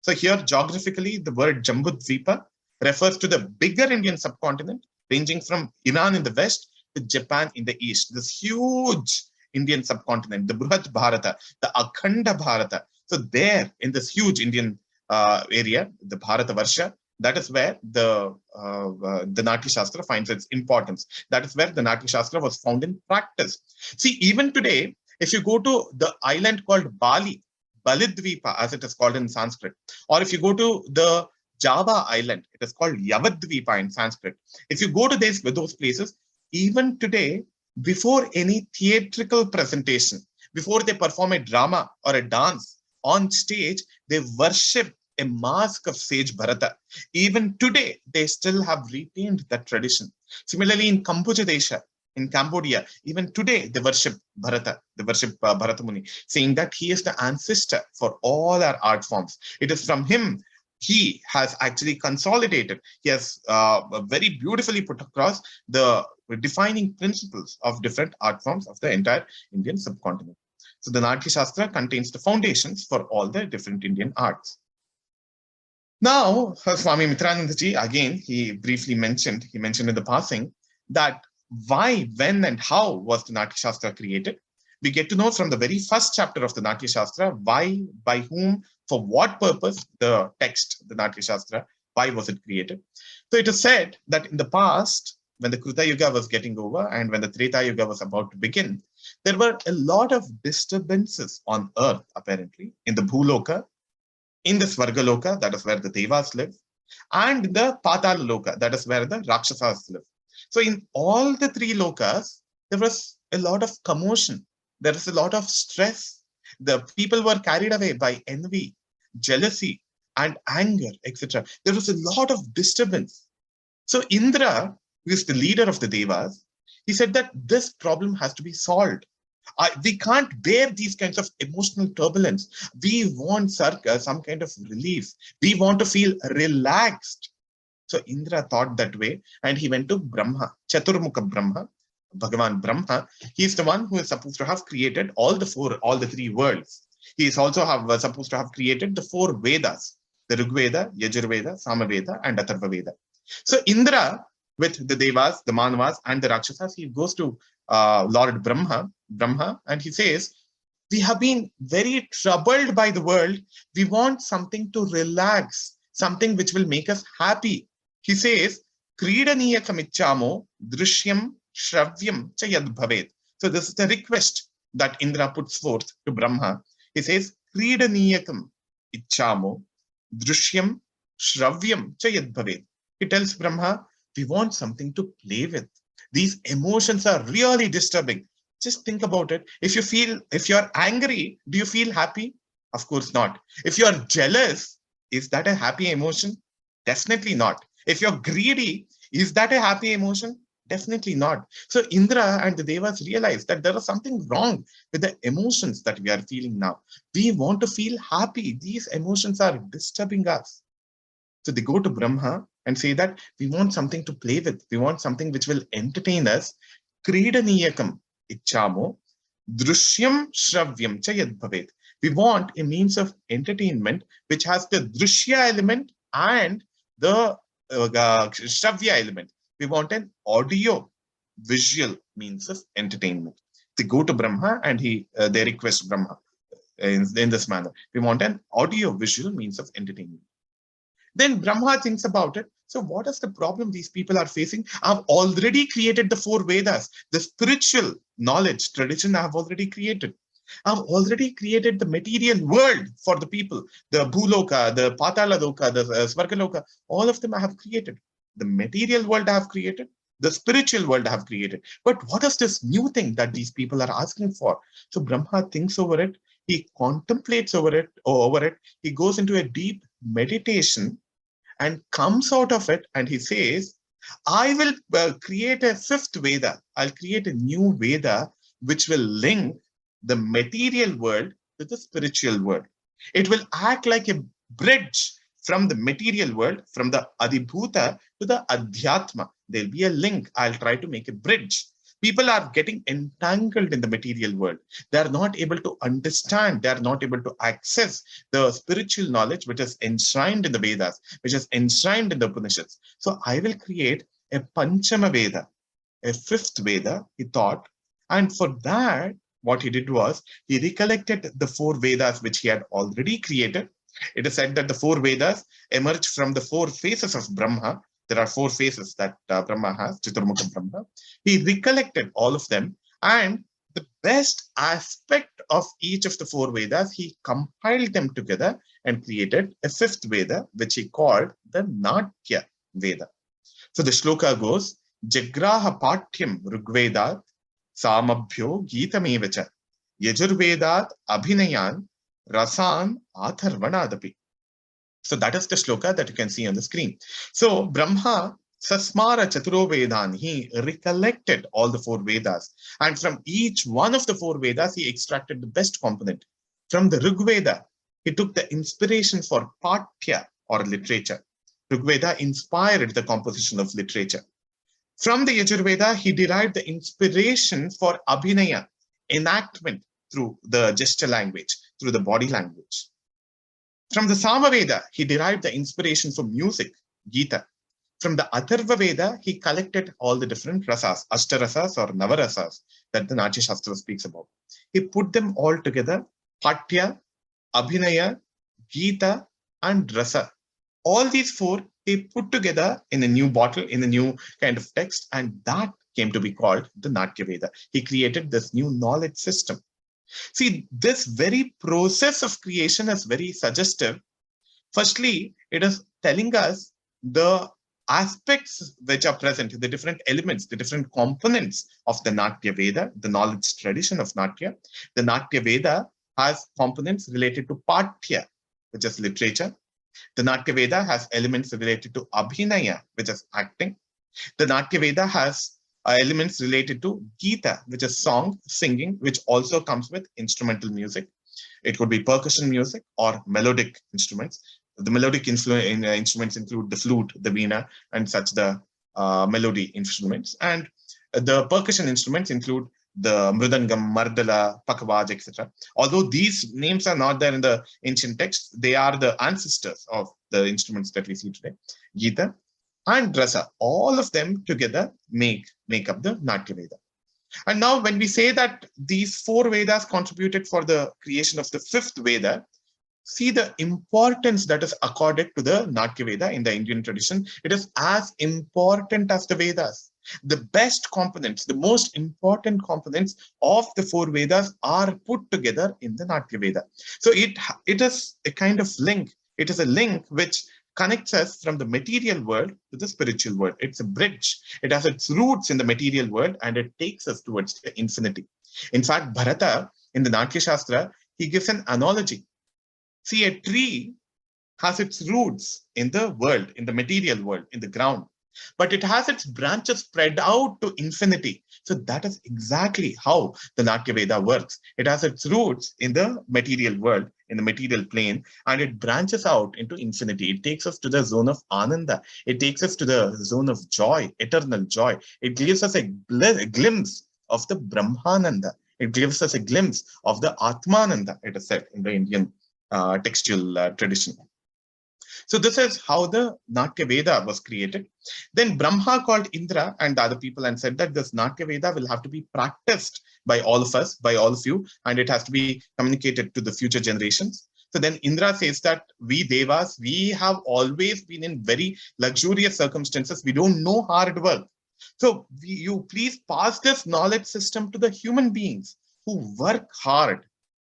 So here, geographically, the word Jambudvipa refers to the bigger Indian subcontinent, ranging from Iran in the west to Japan in the east. This huge Indian subcontinent, the Bruhat Bharata, the Akhanda Bharata. So there, in this huge Indian area, the Bharata Varsha, that is where the Natya Shastra finds its importance. That is where the Natya Shastra was found in practice. See, even today, if you go to the island called Bali, Balidvipa, as it is called in Sanskrit, or if you go to the Java island, it is called Yavadvipa in Sanskrit. If you go to those places, even today, before any theatrical presentation, before they perform a drama or a dance on stage, they worship a mask of sage Bharata. Even today, they still have retained that tradition. Similarly, in Kambuja, in Cambodia, even today, they worship Bharata. They worship Bharata Muni, saying that he is the ancestor for all our art forms. It is from him he has actually consolidated. He has very beautifully put across the defining principles of different art forms of the entire Indian subcontinent. So the Natya Shastra contains the foundations for all the different Indian arts. Now, Swami Mitrananda ji, again, he mentioned in the passing that why, when, and how was the Natya Shastra created. We get to know from the very first chapter of the Natya Shastra why, by whom, for what purpose the text, the Natya Shastra, why was it created. So it is said that in the past, when the Kruta Yuga was getting over and when the Treta Yuga was about to begin, there were a lot of disturbances on earth, apparently, in the Bhuloka, in the Svargaloka, that is where the Devas live, and the Patala Loka, that is where the Rakshasas live. So in all the three lokas, there was a lot of commotion. There was a lot of stress. The people were carried away by envy, jealousy, and anger, etc. There was a lot of disturbance. So Indra, who is the leader of the Devas, he said that this problem has to be solved. We can't bear these kinds of emotional turbulence. We want some kind of relief. We want to feel relaxed. So Indra thought that way, and he went to Brahma, Chaturmukha Brahma, Bhagavan Brahma. He is the one who is supposed to have created all the three worlds. He is also supposed to have created the four Vedas, the Rig Veda, Yajur Veda, Samaveda, and Atharva Veda. So Indra, with the Devas, the Manavas, and the Rakshasas, he goes to Lord Brahma, and he says, we have been very troubled by the world. We want something to relax, something which will make us happy. He says, Kridaniyakam ichchamo drishyam shravyam cha yad bhavet. So this is the request that Indra puts forth to Brahma. He says, Kridaniyakam ichchamo drishyam shravyam cha yad bhavet. He tells Brahma, we want something to play with. These emotions are really disturbing. Just think about it. If you're angry, do you feel happy? Of course not. If you're jealous, is that a happy emotion? Definitely not. If you're greedy, is that a happy emotion? Definitely not. So Indra and the Devas realized that there is something wrong with the emotions that we are feeling now. We want to feel happy. These emotions are disturbing us. So they go to Brahma and say that we want something to play with. We want something which will entertain us. Kridaniyakam ichchamo drishyam shravyam cha yad bhavet. We want a means of entertainment which has the drishya element and the shravya element. We want an audio visual means of entertainment. They go to Brahma and they request Brahma in this manner. We want an audio visual means of entertainment. Then Brahma thinks about it. So what is the problem these people are facing? I've already created the four Vedas, the spiritual knowledge, tradition I have already created. I've already created the material world for the people, the Bhuloka, the Patala Loka, the Svargaloka, all of them I have created. The material world I have created, the spiritual world I have created. But what is this new thing that these people are asking for? So Brahma thinks over it. He contemplates over it. He goes into a deep meditation and comes out of it, and he says, I will create a fifth Veda. I'll create a new Veda which will link the material world to the spiritual world. It will act like a bridge from the material world, from the Adibhuta to the Adhyatma. There'll be a link. I'll try to make a bridge. People are getting entangled in the material world. They are not able to understand. They are not able to access the spiritual knowledge which is enshrined in the Vedas, which is enshrined in the Upanishads. So I will create a Panchama Veda, a fifth Veda, he thought. And for that, what he did was, he recollected the four Vedas which he had already created. It is said that the four Vedas emerged from the four faces of Brahma. There are four faces that Brahma has, Chaturmukha Brahma. He recollected all of them, and the best aspect of each of the four Vedas, he compiled them together and created a fifth Veda, which he called the Natya Veda. So the shloka goes, Jagraha Patyam Rigvedat Samabhyo Geetamevacha Yajurvedat Abhinayan Rasan Atharvanadapi. So that is the shloka that you can see on the screen. So Brahma Sasmara Chaturo Vedan, he recollected all the four Vedas. And from each one of the four Vedas, he extracted the best component. From the Rig Veda, he took the inspiration for Patya or literature. Rig Veda inspired the composition of literature. From the Yajur Veda, he derived the inspiration for Abhinaya, enactment through the gesture language, through the body language. From the Samaveda, he derived the inspiration for music, Gita. From the Atharva Veda, he collected all the different rasas, Ashtarasas or Navarasas that the Natya Shastra speaks about. He put them all together, Patya, Abhinaya, Gita, and Rasa. All these four, he put together in a new bottle, in a new kind of text, and that came to be called the Natya Veda. He created this new knowledge system. See, this very process of creation is very suggestive Firstly, it is telling us the aspects which are present, the different elements, the different components of the Natya Veda, the knowledge tradition of Natya. The Natya Veda has components related to Patya, which is literature. The Natya Veda has elements related to Abhinaya, which is acting. The Natya Veda has elements related to Gita, which is song, singing, which also comes with instrumental music. It could be percussion music or melodic instruments. The melodic instruments include the flute, the veena, and such the melody instruments. And the percussion instruments include the mridangam, mardala, pakavaj, etc. Although these names are not there in the ancient texts, they are the ancestors of the instruments that we see today. Gita and rasa, all of them together make up the Natya Veda. And now when we say that these four Vedas contributed for the creation of the fifth Veda, see the importance that is accorded to the Natya Veda in the Indian tradition. It is as important as the Vedas. The best components, the most important components of the four Vedas are put together in the Natya Veda. So it is a kind of link. It is a link which connects us from the material world to the spiritual world. It's a bridge. It has its roots in the material world and it takes us towards the infinity. In fact, Bharata, in the Natya Shastra, he gives an analogy. See, a tree has its roots in the world, in the material world, in the ground, but it has its branches spread out to infinity. So that is exactly how the Natya Veda works. It has its roots in the material world, in the material plane, and it branches out into infinity. It takes us to the zone of Ananda. It takes us to the zone of joy, eternal joy. It gives us a glimpse of the Brahmananda. It gives us a glimpse of the Atmananda, it is said in the Indian textual tradition. So this is how the Natya Veda was created. Then Brahma called Indra and the other people and said that this Natya Veda will have to be practiced by all of us, by all of you, and it has to be communicated to the future generations. So then Indra says that we Devas, we have always been in very luxurious circumstances. We don't know hard work. So you please pass this knowledge system to the human beings who work hard.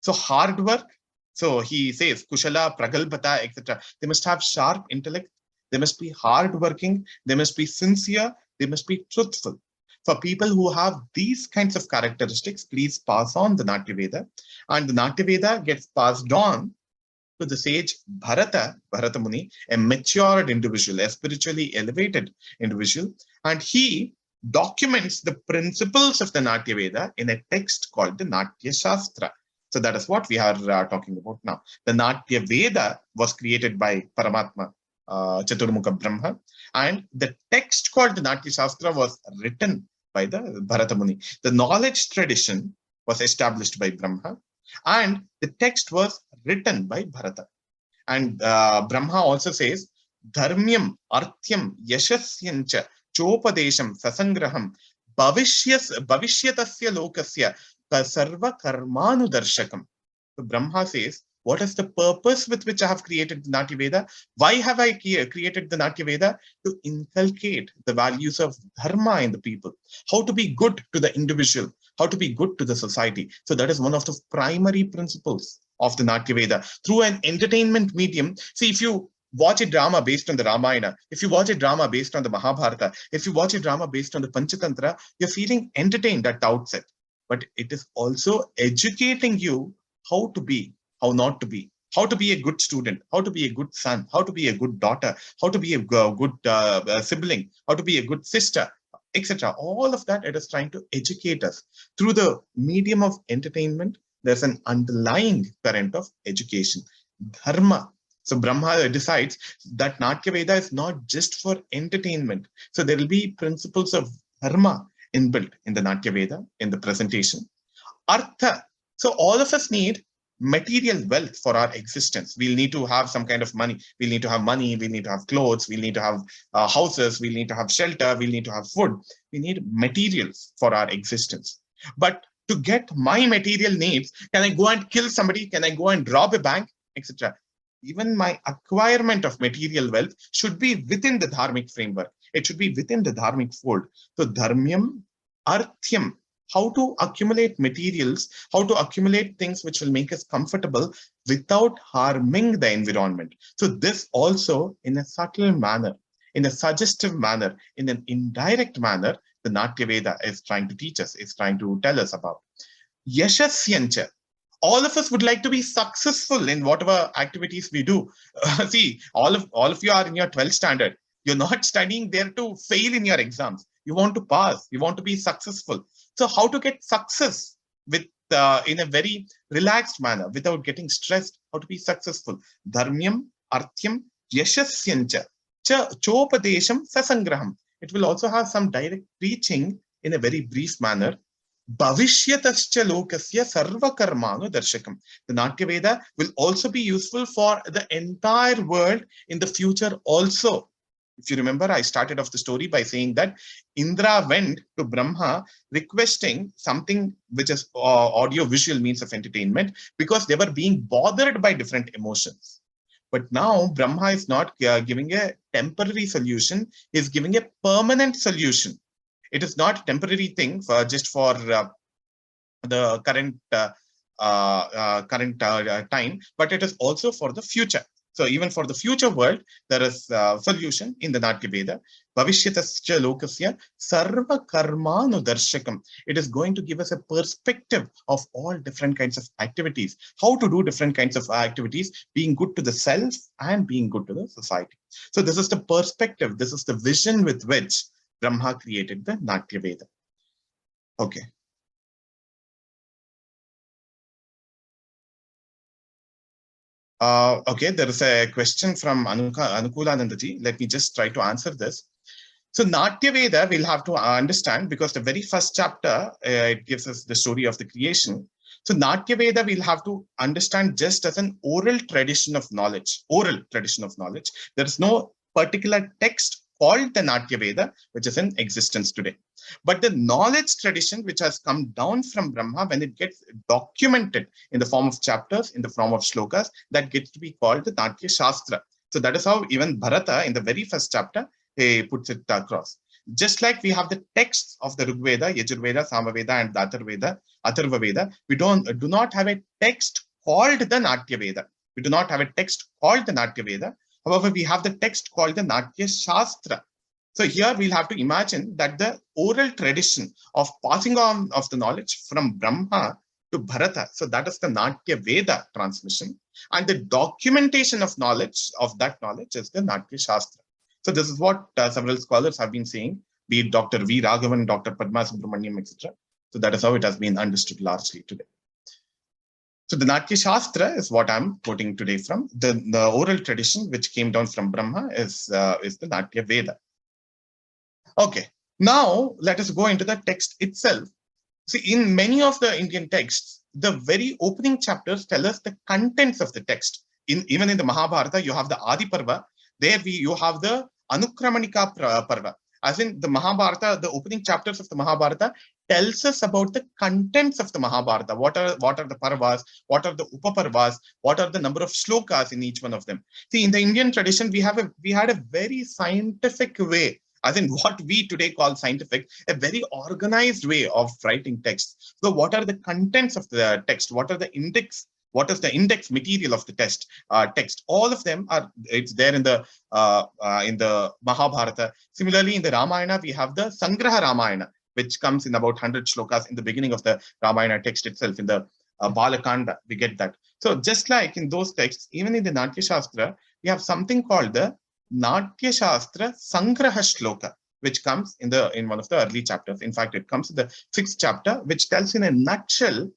So hard work. So he says, Kushala, Pragalbhata, etc. They must have sharp intellect. They must be hardworking. They must be sincere. They must be truthful. For people who have these kinds of characteristics, please pass on the Natya Veda. And the Natya Veda gets passed on to the sage Bharata Muni, a matured individual, a spiritually elevated individual. And he documents the principles of the Natya Veda in a text called the Natya Shastra. So that is what we are talking about now. The Natya Veda was created by Paramatma, Chaturmukha Brahma, and the text called the Natya Shastra was written by the Bharata Muni. The knowledge tradition was established by Brahma, and the text was written by Bharata. And Brahma also says, Dharmyam, Arthyam, Yashasyancha, Chopadesham, Sasangraham, Bhavisyatasya Lokasya, Sarva Karmanu Darshakam. So Brahma says, what is the purpose with which I have created the Natya Veda? Why have I created the Natya Veda? To inculcate the values of dharma in the people, how to be good to the individual, how to be good to the society. So that is one of the primary principles of the Natya Veda. Through an entertainment medium, see, if you watch a drama based on the Ramayana, if you watch a drama based on the Mahabharata, if you watch a drama based on the Panchatantra, you're feeling entertained at the outset. But it is also educating you how to be, how not to be, how to be a good student, how to be a good son, how to be a good daughter, how to be a good sibling, how to be a good sister, etc. All of that, it is trying to educate us. Through the medium of entertainment, there's an underlying current of education, dharma. So Brahma decides that Natya Veda is not just for entertainment. So there will be principles of dharma inbuilt in the Natya Veda, in the presentation. Artha. So all of us need material wealth for our existence. We'll need to have some kind of money. We'll need to have money. We need to have clothes. We'll need to have houses. We'll need to have shelter. We'll need to have food. We need materials for our existence. But to get my material needs, can I go and kill somebody? Can I go and rob a bank, etc.? Even my acquirement of material wealth should be within the dharmic framework. It should be within the dharmic fold. So dharmyam, arthyam, how to accumulate materials, how to accumulate things which will make us comfortable without harming the environment. So this also, in a subtle manner, in a suggestive manner, in an indirect manner, the Natya Veda is trying to teach us, is trying to tell us about. Yashasyancha. All of us would like to be successful in whatever activities we do. See, all of you are in your 12th standard. You're not studying there to fail in your exams. You want to pass. You want to be successful. So how to get success with in a very relaxed manner without getting stressed? How to be successful? Dharmyam, arthyam, yashasyancha, cha chopadesham sasangraham. It will also have some direct preaching in a very brief manner. Bhavishyatascha lokasya sarva karmanu darshakam. The Natya Veda will also be useful for the entire world in the future also. If you remember, I started off the story by saying that Indra went to Brahma requesting something which is audio-visual means of entertainment because they were being bothered by different emotions. But now Brahma is not giving a temporary solution, he is giving a permanent solution. It is not a temporary thing for just for the current time, but it is also for the future. So even for the future world, there is a solution in the Natya Veda. Bhavishyatascha lokasya sarva karmanu darshakam. It is going to give us a perspective of all different kinds of activities, how to do different kinds of activities, being good to the self and being good to the society. So this is the perspective, this is the vision with which Brahma created the Natya Veda. Okay. Okay, there is a question from Anukulanandaji. Let me just try to answer this. So Natya Veda we'll have to understand because the very first chapter, it gives us the story of the creation. So Natya Veda we'll have to understand just as an oral tradition of knowledge, There is no particular text called the Natya Veda, which is in existence today. But the knowledge tradition which has come down from Brahma, when it gets documented in the form of chapters, in the form of shlokas, that gets to be called the Natya Shastra. So that is how even Bharata in the very first chapter, he puts it across. Just like we have the texts of the Rig Veda, Yajur Veda, Sama Veda, and the Atharva Veda, we do not have a text called the Natya Veda. We do not have a text called the Natya Veda. However, we have the text called the Natya Shastra. So here we'll have to imagine that the oral tradition of passing on of the knowledge from Brahma to Bharata, so that is the Natya Veda transmission, and the documentation of knowledge, of that knowledge, is the Natya Shastra. So this is what several scholars have been saying, be it Dr. V. Raghavan, Dr. Padma Subramaniam, etc. So that is how it has been understood largely today. So the Natya Shastra is what I'm quoting today from. The oral tradition which came down from Brahma is the Natya Veda. Okay, now let us go into the text itself. See, in many of the Indian texts, the very opening chapters tell us the contents of the text. Even in the Mahabharata, you have the Adi Parva. There you have the Anukramanika Parva. As in the Mahabharata, the opening chapters of the Mahabharata tells us about the contents of the Mahabharata. What are the Parvas? What are the Upaparvas? What are the number of shlokas in each one of them? See, in the Indian tradition, we had a very scientific way, as in what we today call scientific, a very organized way of writing text. So what are the contents of the text? What are the index? What is the index material of the text? All of them it's there in the Mahabharata. Similarly, in the Ramayana, we have the Sangraha Ramayana, which comes in about 100 shlokas in the beginning of the Ramayana text itself. In the Balakanda, we get that. So just like in those texts, even in the Natya Shastra, we have something called the Natya Shastra Sangraha Shloka, which comes in one of the early chapters. In fact, it comes in the 6th chapter, which tells in a nutshell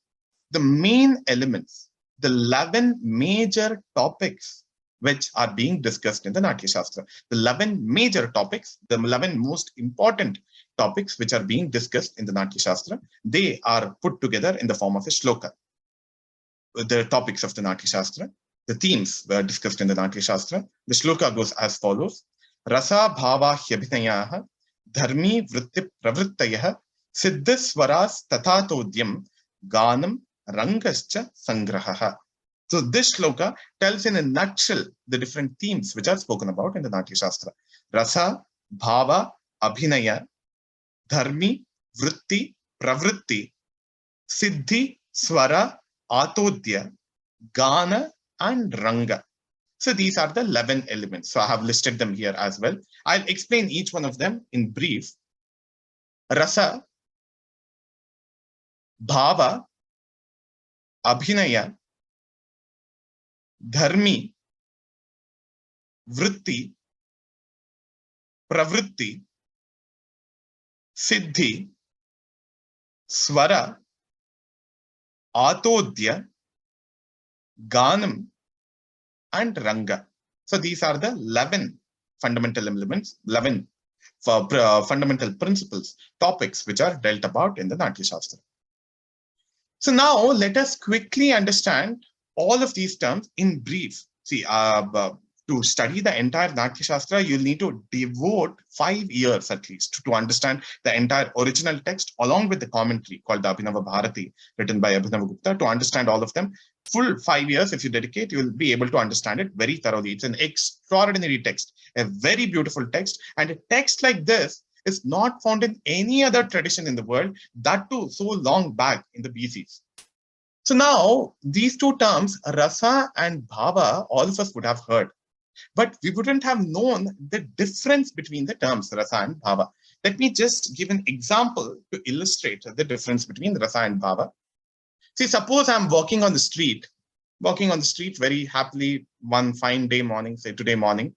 the main elements, the 11 major topics which are being discussed in the Natya Shastra. The 11 major topics, the 11 most important topics which are being discussed in the Natya Shastra, they are put together in the form of a shloka. The topics of the Natya Shastra, the themes were discussed in the Natya Shastra. The shloka goes as follows: Rasa bhava hyabhinayaha dharmi vritti pravrittayaha siddhaswaras tatatodyam ganam rangascha sangraha. So this shloka tells in a nutshell the different themes which are spoken about in the Natya Shastra. Rasa, bhava, abhinaya, dharmi, vritti, pravritti, siddhi, swara, atodhya, gana, and ranga. So these are the 11 elements. So I have listed them here as well. I'll explain each one of them in brief. Rasa, bhava, abhinaya, dharmi, vritti, pravritti, siddhi, swara, atodhya, ganam, and ranga. So these are the 11 fundamental elements, 11 fundamental principles, topics which are dealt about in the Natya Shastra. So now let us quickly understand all of these terms in brief. See, to study the entire Natya Shastra, you'll need to devote 5 years at least to understand the entire original text along with the commentary called the Abhinava Bharati, written by Abhinavagupta. To understand all of them, full 5 years, if you dedicate, you'll be able to understand it very thoroughly. It's an extraordinary text, a very beautiful text. And a text like this is not found in any other tradition in the world, that too so long back in the BCs. So now these two terms, rasa and bhava, all of us would have heard, but we wouldn't have known the difference between the terms rasa and bhava. Let me just give an example to illustrate the difference between rasa and bhava. See, suppose I'm walking on the street very happily one fine day morning, say today morning,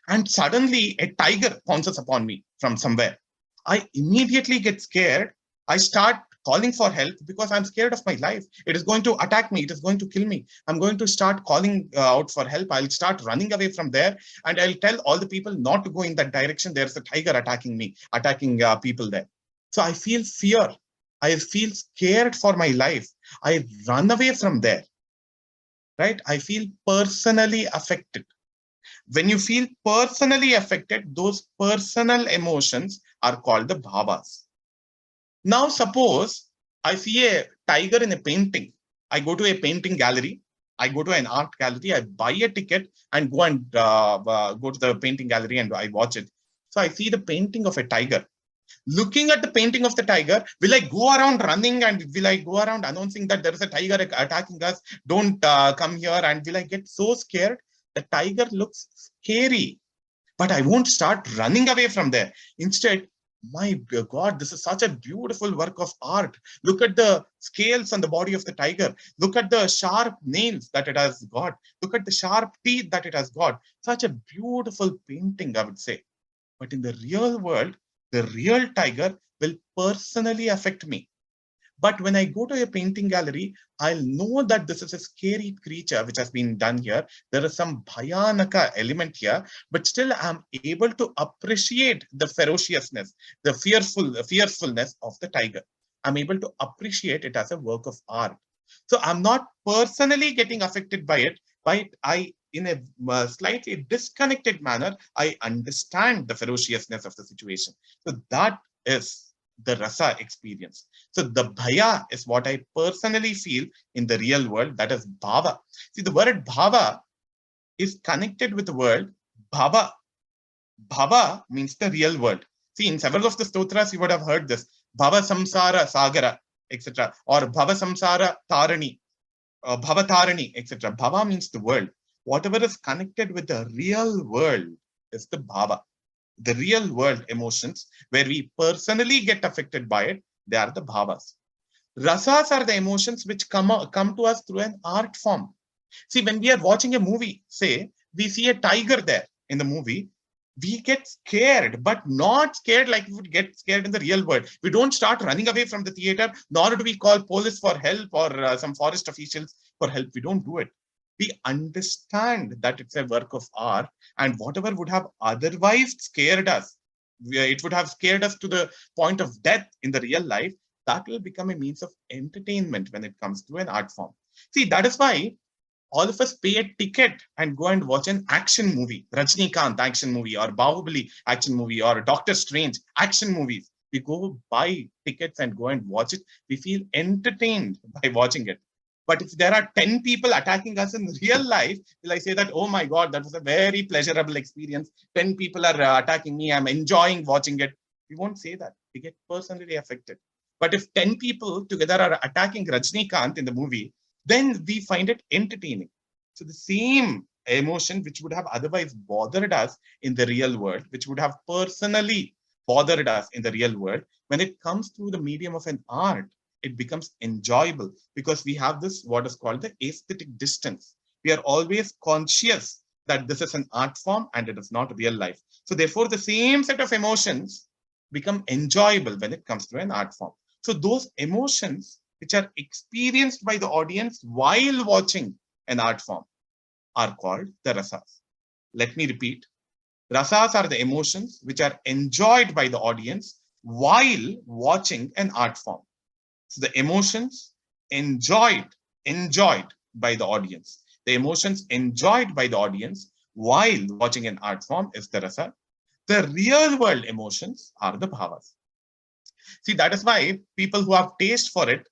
and suddenly a tiger pounces upon me from somewhere. I immediately get scared. I start calling for help because I'm scared of my life. It is going to attack me. It is going to kill me. I'm going to start calling out for help. I'll start running away from there, and I'll tell all the people not to go in that direction. There's a tiger attacking me, attacking people there. So I feel fear. I feel scared for my life. I run away from there, right? I feel personally affected. When you feel personally affected, those personal emotions are called the bhavas. Now, suppose I see a tiger in a painting. I go to a painting gallery. I go to an art gallery. I buy a ticket and go to the painting gallery and I watch it. So I see the painting of a tiger. Looking at the painting of the tiger, will I go around running and will I go around announcing that there is a tiger attacking us? Don't come here. And will I get so scared? The tiger looks scary, but I won't start running away from there. Instead, my God, this is such a beautiful work of art. Look at the scales on the body of the tiger. Look at the sharp nails that it has got. Look at the sharp teeth that it has got. Such a beautiful painting, I would say. But in the real world, the real tiger will personally affect me. But when I go to a painting gallery, I'll know that this is a scary creature which has been done here. There is some bhayanaka element here, but still I'm able to appreciate the ferociousness, the fearfulness of the tiger. I'm able to appreciate it as a work of art. So I'm not personally getting affected by it, but in a slightly disconnected manner, I understand the ferociousness of the situation. So that is the rasa experience. So the bhaya is what I personally feel in the real world. That is bhava. See, the word bhava is connected with the word bhava. Bhava means the real world. See, in several of the stotras, you would have heard this. Bhava samsara sagara, etc. Or bhava samsara tarani, bhava tarani, etc. Bhava means the world. Whatever is connected with the real world is the bhava. The real world emotions, where we personally get affected by it, they are the bhavas. Rasas are the emotions which come to us through an art form. See, when we are watching a movie, say, we see a tiger there in the movie, we get scared, but not scared like we would get scared in the real world. We don't start running away from the theater, nor do we call police for help or some forest officials for help. We don't do it. We understand that it's a work of art, and whatever would have otherwise scared us, it would have scared us to the point of death in the real life, that will become a means of entertainment when it comes to an art form. See, that is why all of us pay a ticket and go and watch an action movie, Rajnikant action movie, or Bahubali action movie, or Doctor Strange action movies. We go buy tickets and go and watch it. We feel entertained by watching it. But if there are 10 people attacking us in real life, will I say that, oh my God, that was a very pleasurable experience. 10 people are attacking me. I'm enjoying watching it. We won't say that. We get personally affected. But if 10 people together are attacking Rajnikant in the movie, then we find it entertaining. So the same emotion which would have otherwise bothered us in the real world, which would have personally bothered us in the real world, when it comes through the medium of an art, it becomes enjoyable because we have this, what is called the aesthetic distance. We are always conscious that this is an art form and it is not real life. So therefore, the same set of emotions become enjoyable when it comes to an art form. So those emotions which are experienced by the audience while watching an art form are called the rasas. Let me repeat. Rasas are the emotions which are enjoyed by the audience while watching an art form. So the emotions enjoyed by the audience. The emotions enjoyed by the audience while watching an art form is the rasa. The real world emotions are the bhavas. See, that is why people who have taste for it,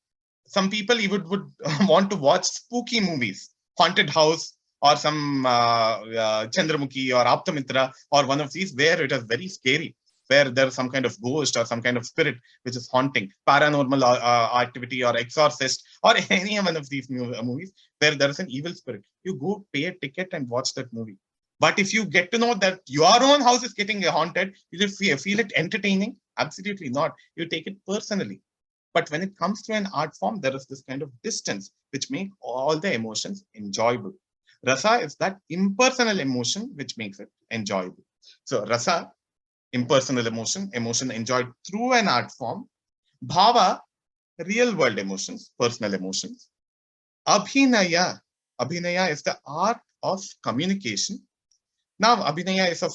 some people even would want to watch spooky movies, haunted house or some Chandramukhi or Aptamitra or one of these where it is very scary, where there's some kind of ghost or some kind of spirit which is haunting, paranormal activity or exorcist or any one of these movies where there is an evil spirit. You go pay a ticket and watch that movie. But if you get to know that your own house is getting haunted, you feel it entertaining? Absolutely not. You take it personally. But when it comes to an art form, there is this kind of distance which makes all the emotions enjoyable. Rasa is that impersonal emotion which makes it enjoyable. So rasa, impersonal emotion, emotion enjoyed through an art form. Bhava, real world emotions, personal emotions. Abhinaya, abhinaya is the art of communication. Now, abhinaya is of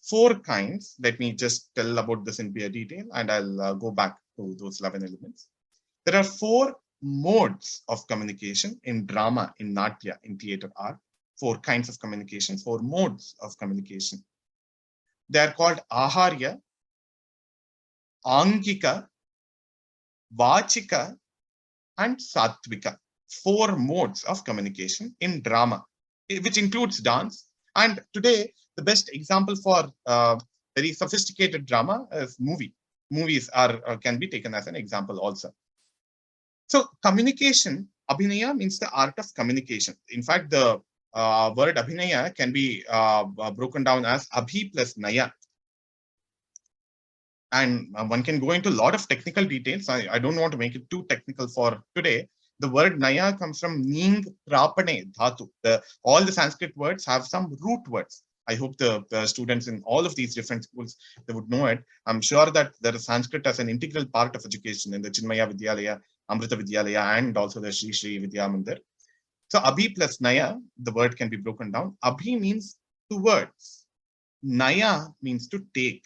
4 kinds. Let me just tell about this in detail and I'll go back to those 11 elements. There are 4 modes of communication in drama, in Natya, in theater art. 4 kinds of communication, 4 modes of communication. They are called Aharya, Angika, Vachika, and Satwika. 4 modes of communication in drama, which includes dance. And today, the best example for very sophisticated drama is movie. Movies can be taken as an example also. So communication, abhinaya means the art of communication. In fact, the word abhinaya can be broken down as abhi plus naya. And one can go into a lot of technical details. I don't want to make it too technical for today. The word naya comes from ning prapane dhatu. All the Sanskrit words have some root words. I hope the students in all of these different schools, they would know it. I'm sure that there is Sanskrit as an integral part of education in the Chinmaya Vidyalaya, Amrita Vidyalaya, and also the Sri Sri Vidya Mandir. So abhi plus naya, the word can be broken down. Abhi means towards. Naya means to take.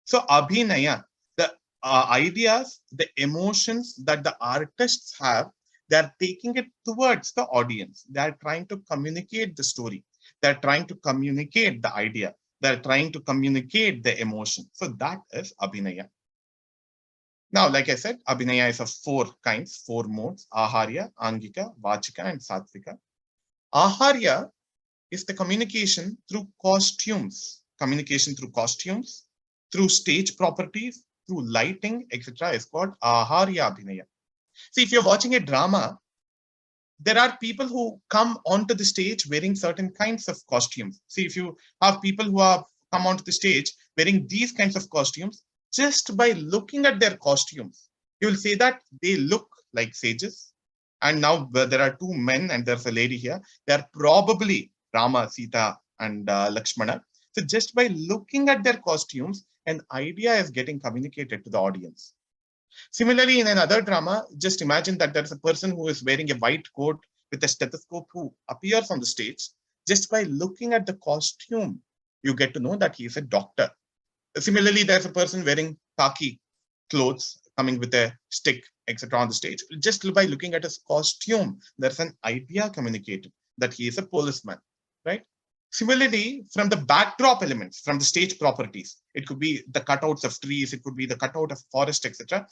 So abhinaya, the ideas, the emotions that the artists have, they're taking it towards the audience. They're trying to communicate the story. They're trying to communicate the idea. They're trying to communicate the emotion. So that is abhinaya. Now, like I said, abhinaya is of 4 kinds, 4 modes: Aharya, Angika, Vachika, and Satwika. Aharya is the communication through costumes. Communication through costumes, through stage properties, through lighting, etc. is called Aharya abhinaya. See, if you're watching a drama, there are people who come onto the stage wearing certain kinds of costumes. See, if you have people who have come onto the stage wearing these kinds of costumes, just by looking at their costumes, you will say that they look like sages. And now there are 2 men and there's a lady here. They're probably Rama, Sita, and Lakshmana. So just by looking at their costumes, an idea is getting communicated to the audience. Similarly, in another drama, just imagine that there's a person who is wearing a white coat with a stethoscope who appears on the stage. Just by looking at the costume, you get to know that he is a doctor. Similarly, there's a person wearing khaki clothes coming with a stick, etc. on the stage. Just by looking at his costume, there's an idea communicated that he is a policeman, right? Similarly, from the backdrop elements, from the stage properties, it could be the cutouts of trees, it could be the cutout of forest, etc.,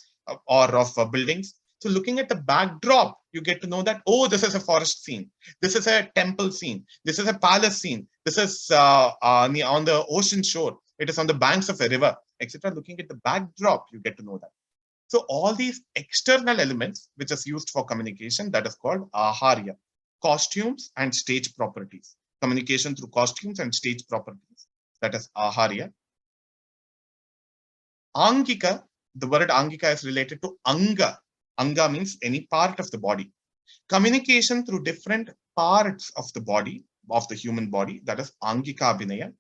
or of buildings. So looking at the backdrop, you get to know that, oh, this is a forest scene. This is a temple scene. This is a palace scene. This is on the ocean shore. It is on the banks of a river, etc. Looking at the backdrop, you get to know that. So all these external elements which is used for communication, that is called aharya, costumes and stage properties. Communication through costumes and stage properties, that is aharya. Angika, the word angika is related to anga. Anga means any part of the body. Communication through different parts of the body, of the human body, that is angika abhinaya.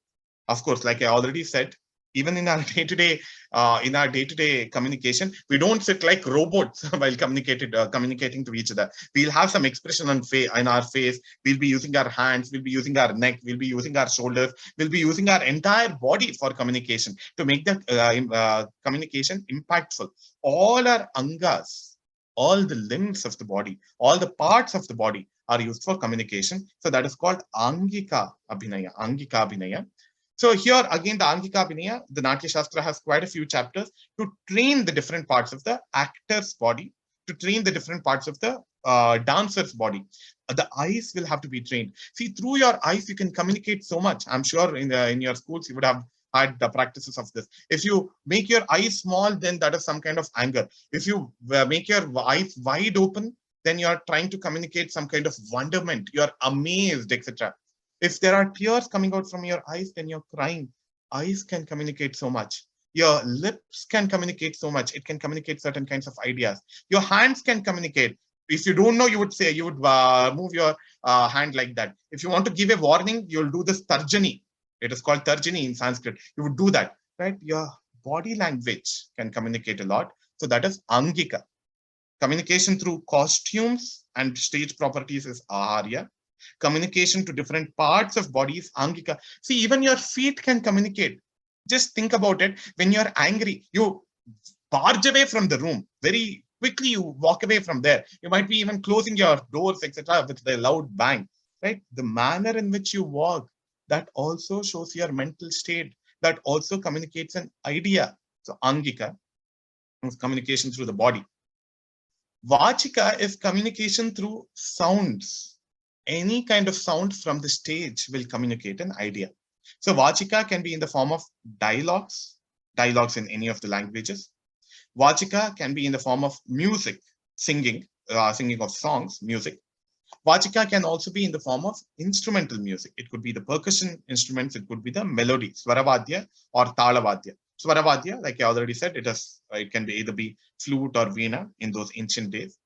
Of course, like I already said, even in our day-to-day communication, we don't sit like robots while communicating to each other. We'll have some expression on in our face. We'll be using our hands. We'll be using our neck. We'll be using our shoulders. We'll be using our entire body for communication to make that communication impactful. All our angas, all the limbs of the body, all the parts of the body are used for communication. So that is called angika abhinaya. Angika abhinaya. So here again, the Angika Abhinaya, the Natya Shastra has quite a few chapters to train the different parts of the actor's body, to train the different parts of the dancer's body. The eyes will have to be trained. See, through your eyes, you can communicate so much. I'm sure in your schools, you would have had the practices of this. If you make your eyes small, then that is some kind of anger. If you make your eyes wide open, then you're trying to communicate some kind of wonderment. You're amazed, etc. If there are tears coming out from your eyes, then you're crying. Eyes can communicate so much. Your lips can communicate so much. It can communicate certain kinds of ideas. Your hands can communicate. If you don't know, you would move your hand like that. If you want to give a warning, you'll do this tarjani. It is called tarjani in Sanskrit. You would do that, right? Your body language can communicate a lot. So that is angika. Communication through costumes and stage properties is aharya. Communication to different parts of bodies, angika. See, even your feet can communicate. Just think about it. When you're angry, you barge away from the room. Very quickly, you walk away from there. You might be even closing your doors, etc., with a loud bang, right? The manner in which you walk, that also shows your mental state. That also communicates an idea. So, angika is communication through the body. Vachika is communication through sounds. Any kind of sound from the stage will communicate an idea. So Vachika can be in the form of dialogues in any of the languages. Vachika can be in the form of music, singing of songs, music. Vachika can also be in the form of instrumental music. It could be the percussion instruments, it could be the melody, Svaravadya or Talavadya. Svaravadya, like I already said, it can either be flute or veena in those ancient days.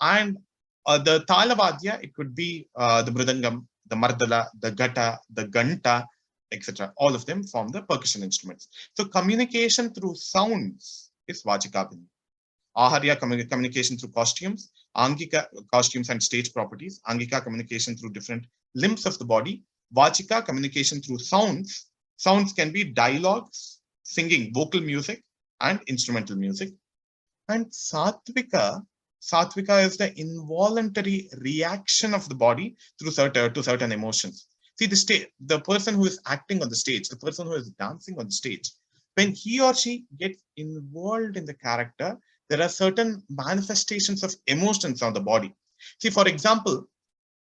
And the Talavadya, it could be the Mridangam, the Mardala, the Gata, the Ganta, etc. All of them form the percussion instruments. So communication through sounds is Vachika Abhinaya. Aharya, communication through costumes. Angika, costumes and stage properties. Angika, communication through different limbs of the body. Vachika, communication through sounds. Sounds can be dialogues, singing, vocal music, and instrumental music. And Satwika is the involuntary reaction of the body to certain emotions. See, the person who is acting on the stage, the person who is dancing on the stage, when he or she gets involved in the character, there are certain manifestations of emotions on the body. See, for example,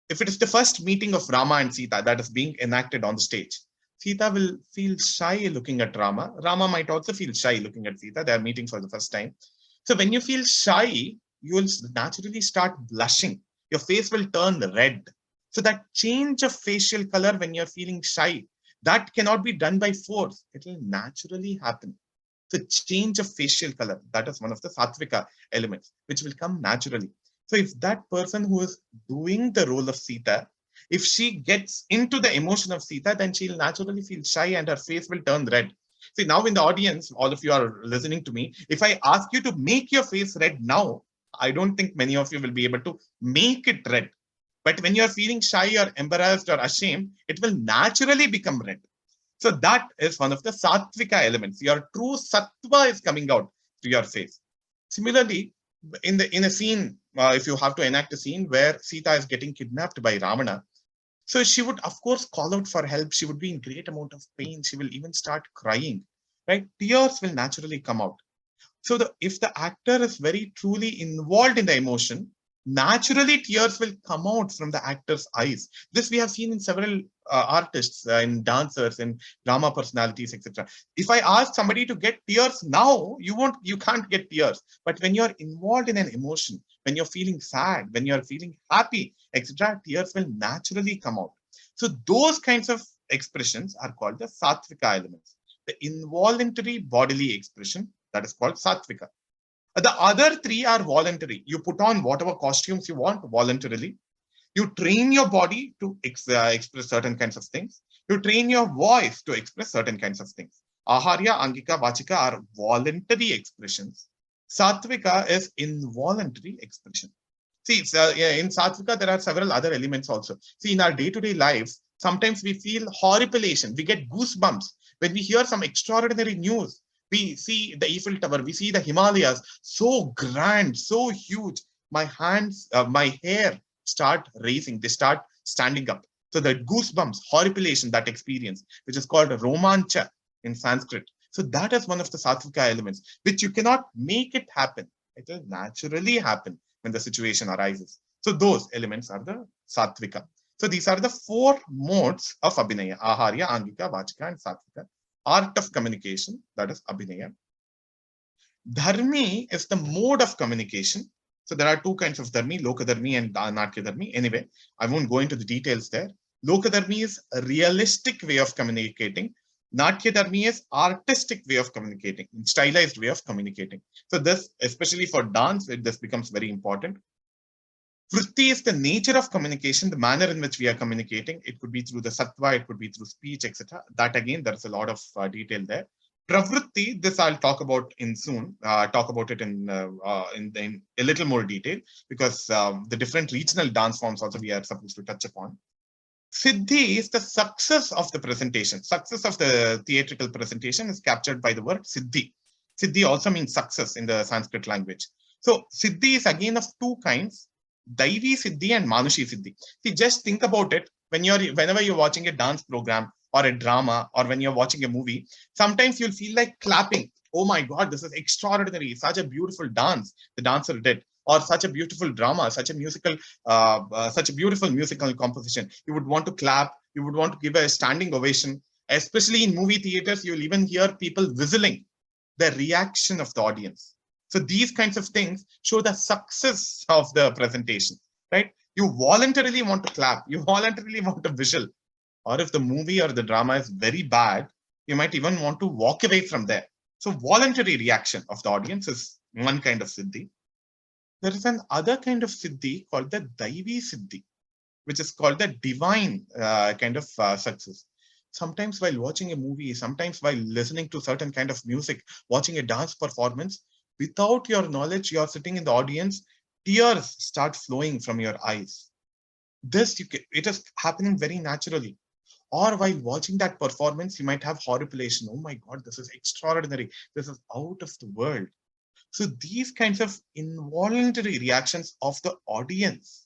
if it is the first meeting of Rama and Sita that is being enacted on the stage, Sita will feel shy looking at Rama. Rama might also feel shy looking at Sita. They are meeting for the first time. So when you feel shy, you will naturally start blushing. Your face will turn red. So that change of facial color when you're feeling shy, that cannot be done by force. It will naturally happen. The change of facial color, that is one of the Satwika elements, which will come naturally. So if that person who is doing the role of Sita, if she gets into the emotion of Sita, then she'll naturally feel shy and her face will turn red. See, now in the audience, all of you are listening to me. If I ask you to make your face red now, I don't think many of you will be able to make it red. But when you're feeling shy or embarrassed or ashamed, it will naturally become red. So that is one of the Satwika elements. Your true Sattva is coming out to your face. Similarly, in a scene, if you have to enact a scene where Sita is getting kidnapped by Ravana, so she would, of course, call out for help. She would be in great amount of pain. She will even start crying, right? Tears will naturally come out. So if the actor is very truly involved in the emotion, naturally tears will come out from the actor's eyes. This we have seen in several artists and dancers and drama personalities, etc. If I ask somebody to get tears now, you can't get tears. But when you're involved in an emotion, when you're feeling sad, when you're feeling happy, etc., tears will naturally come out. So those kinds of expressions are called the Satwika elements. The involuntary bodily expression, that is called Satwika. The other three are voluntary. You put on whatever costumes you want voluntarily. You train your body to express certain kinds of things. You train your voice to express certain kinds of things. Aharya, Angika, Vachika are voluntary expressions. Satvika is involuntary expression. See, in Satvika, there are several other elements also. See, in our day-to-day lives, sometimes we feel horripilation. We get goosebumps when we hear some extraordinary news. We see the Eiffel Tower, we see the Himalayas, so grand, so huge. My hands, my hair start raising, they start standing up. So the goosebumps, horripilation, that experience, which is called romancha in Sanskrit. So that is one of the Satvika elements, which you cannot make it happen. It will naturally happen when the situation arises. So those elements are the Satvika. So these are the four modes of Abhinaya: Aharya, Angika, Vachika, and Satvika. Art of communication, that is Abhinaya. Dharmi is the mode of communication. So there are two kinds of dharmi, Lokadharmi and Natya Dharmi. Anyway, I won't go into the details there. Lokadharmi is a realistic way of communicating. Natya Dharmi is artistic way of communicating, stylized way of communicating. So this, especially for dance, this becomes very important. Vritti is the nature of communication, the manner in which we are communicating. It could be through the sattva, it could be through speech, etc. That again, there's a lot of detail there. Pravritti, this I'll talk about in soon. Talk about it in a little more detail, because the different regional dance forms also we are supposed to touch upon. Siddhi is the success of the presentation. Success of the theatrical presentation is captured by the word Siddhi. Siddhi also means success in the Sanskrit language. So Siddhi is again of two kinds: Daivi Siddhi and Manushi Siddhi. See, just think about it. Whenever you're watching a dance program or a drama, or when you're watching a movie, sometimes you'll feel like clapping. Oh my God, this is extraordinary. Such a beautiful dance the dancer did. Or such a beautiful drama, such a beautiful musical composition. You would want to clap. You would want to give a standing ovation. Especially in movie theaters, you'll even hear people whistling, the reaction of the audience. So these kinds of things show the success of the presentation, right? You voluntarily want to clap. You voluntarily want to whistle. Or if the movie or the drama is very bad, you might even want to walk away from there. So voluntary reaction of the audience is one kind of siddhi. There is an other kind of siddhi called the Daivi Siddhi, which is called the divine kind of success. Sometimes while watching a movie, sometimes while listening to certain kind of music, watching a dance performance, without your knowledge, you are sitting in the audience, tears start flowing from your eyes. It is happening very naturally. Or while watching that performance, you might have horripilation. Oh my God, this is extraordinary. This is out of the world. So these kinds of involuntary reactions of the audience,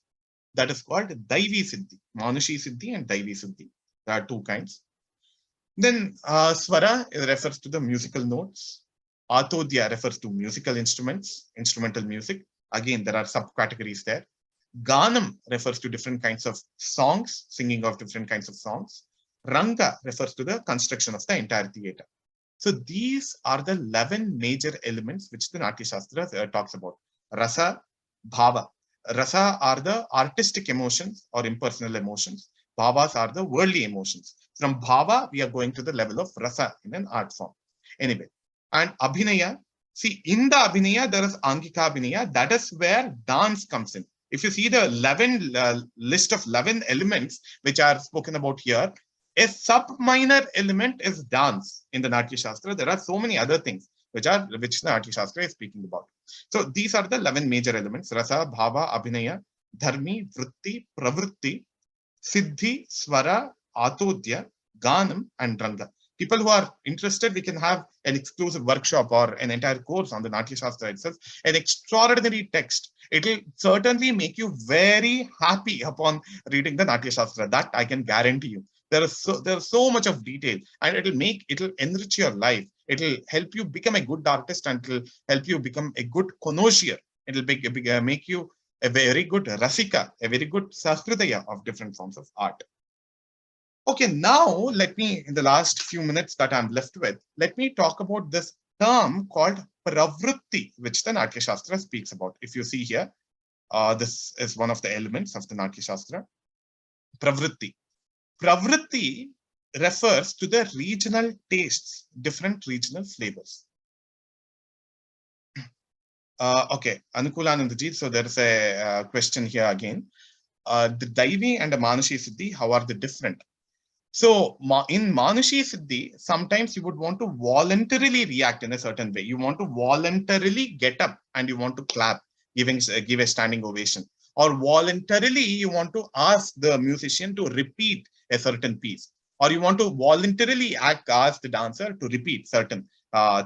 that is called Daivi Siddhi, Manushi Siddhi and Daivi Siddhi. There are two kinds. Then Swara refers to the musical notes. Atodhya refers to musical instruments, instrumental music. Again, there are subcategories there. Ganam refers to different kinds of songs, singing of different kinds of songs. Ranga refers to the construction of the entire theater. So these are the 11 major elements which the Natya Shastra talks about. Rasa, Bhava. Rasa are the artistic emotions or impersonal emotions. Bhavas are the worldly emotions. From Bhava, we are going to the level of Rasa in an art form. Anyway, and Abhinaya. See, in the Abhinaya, there is Angika Abhinaya. That is where dance comes in. If you see the list of 11 elements which are spoken about here, a sub-minor element is dance in the Natya Shastra. There are so many other things which the Natya Shastra is speaking about. So these are the 11 major elements: Rasa, Bhava, Abhinaya, Dharmi, Vritti, Pravritti, Siddhi, Swara, Atodhya, Ganam, and Ranga. People who are interested, we can have an exclusive workshop or an entire course on the Natya Shastra itself. An extraordinary text. It will certainly make you very happy upon reading the Natya Shastra. That I can guarantee you. There is so much of detail, and it'll enrich your life. It'll help you become a good artist, and it'll help you become a good connoisseur. It'll make you a very good rasika, a very good sahridaya of different forms of art. Okay, now let me, in the last few minutes that I'm left with, let me talk about this term called pravritti, which the Natya Shastra speaks about. If you see here, this is one of the elements of the Natya Shastra, pravritti. Pravritti refers to the regional tastes, different regional flavors. Okay, Anukulanandaji, so there's a question here again. The Daivi and the Manushi Siddhi, how are they different? So in Manushi Siddhi, sometimes you would want to voluntarily react in a certain way. You want to voluntarily get up and you want to clap, give a standing ovation. Or voluntarily, you want to ask the musician to repeat a certain piece. Or you want to voluntarily ask the dancer to repeat certain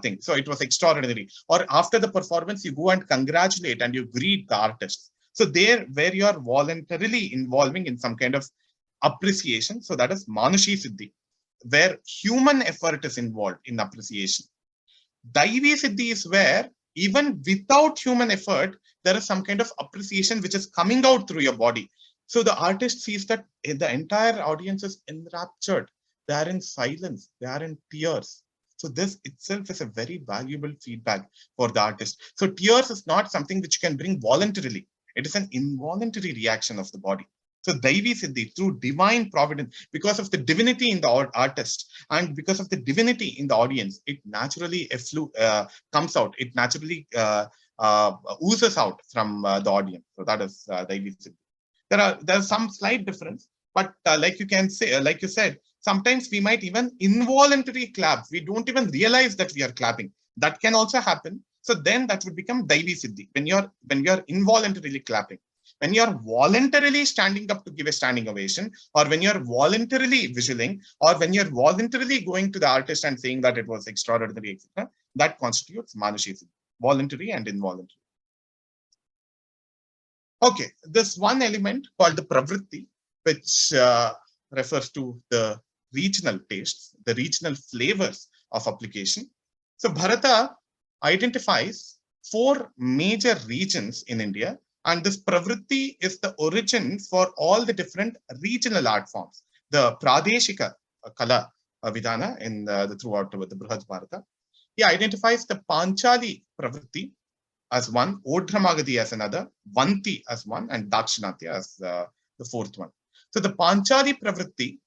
thing. So it was extraordinary. Or after the performance, you go and congratulate and you greet the artist. So there, where you are voluntarily involving in some kind of appreciation, so that is Manushi Siddhi, where human effort is involved in appreciation. Daivi Siddhi is where even without human effort, there is some kind of appreciation which is coming out through your body. So the artist sees that the entire audience is enraptured. They are in silence. They are in tears. So this itself is a very valuable feedback for the artist. So tears is not something which you can bring voluntarily. It is an involuntary reaction of the body. So Daivi Siddhi, through divine providence, because of the divinity in the artist and because of the divinity in the audience, it naturally comes out. It naturally oozes out from the audience. So that is Daivi Siddhi. There's some slight difference, but like you can say, like you said, sometimes we might even involuntarily clap. We don't even realize that we are clapping. That can also happen. So then that would become Daivi Siddhi when you're involuntarily clapping. When you're voluntarily standing up to give a standing ovation, or when you're voluntarily whistling, or when you're voluntarily going to the artist and saying that it was extraordinary, etc., that constitutes Manushi Siddhi, voluntary and involuntary. Okay, this one element called the pravritti, which refers to the regional tastes, the regional flavors of application. So Bharata identifies 4 major regions in India, and this pravritti is the origin for all the different regional art forms. The Pradeshika Kala Vidhana in throughout the Brihat Bharata. He identifies the Panchali pravritti as one, Odramagadi as another, Vanti as one, and Dakshinatya as the 4th one. So the Panchali pravritti,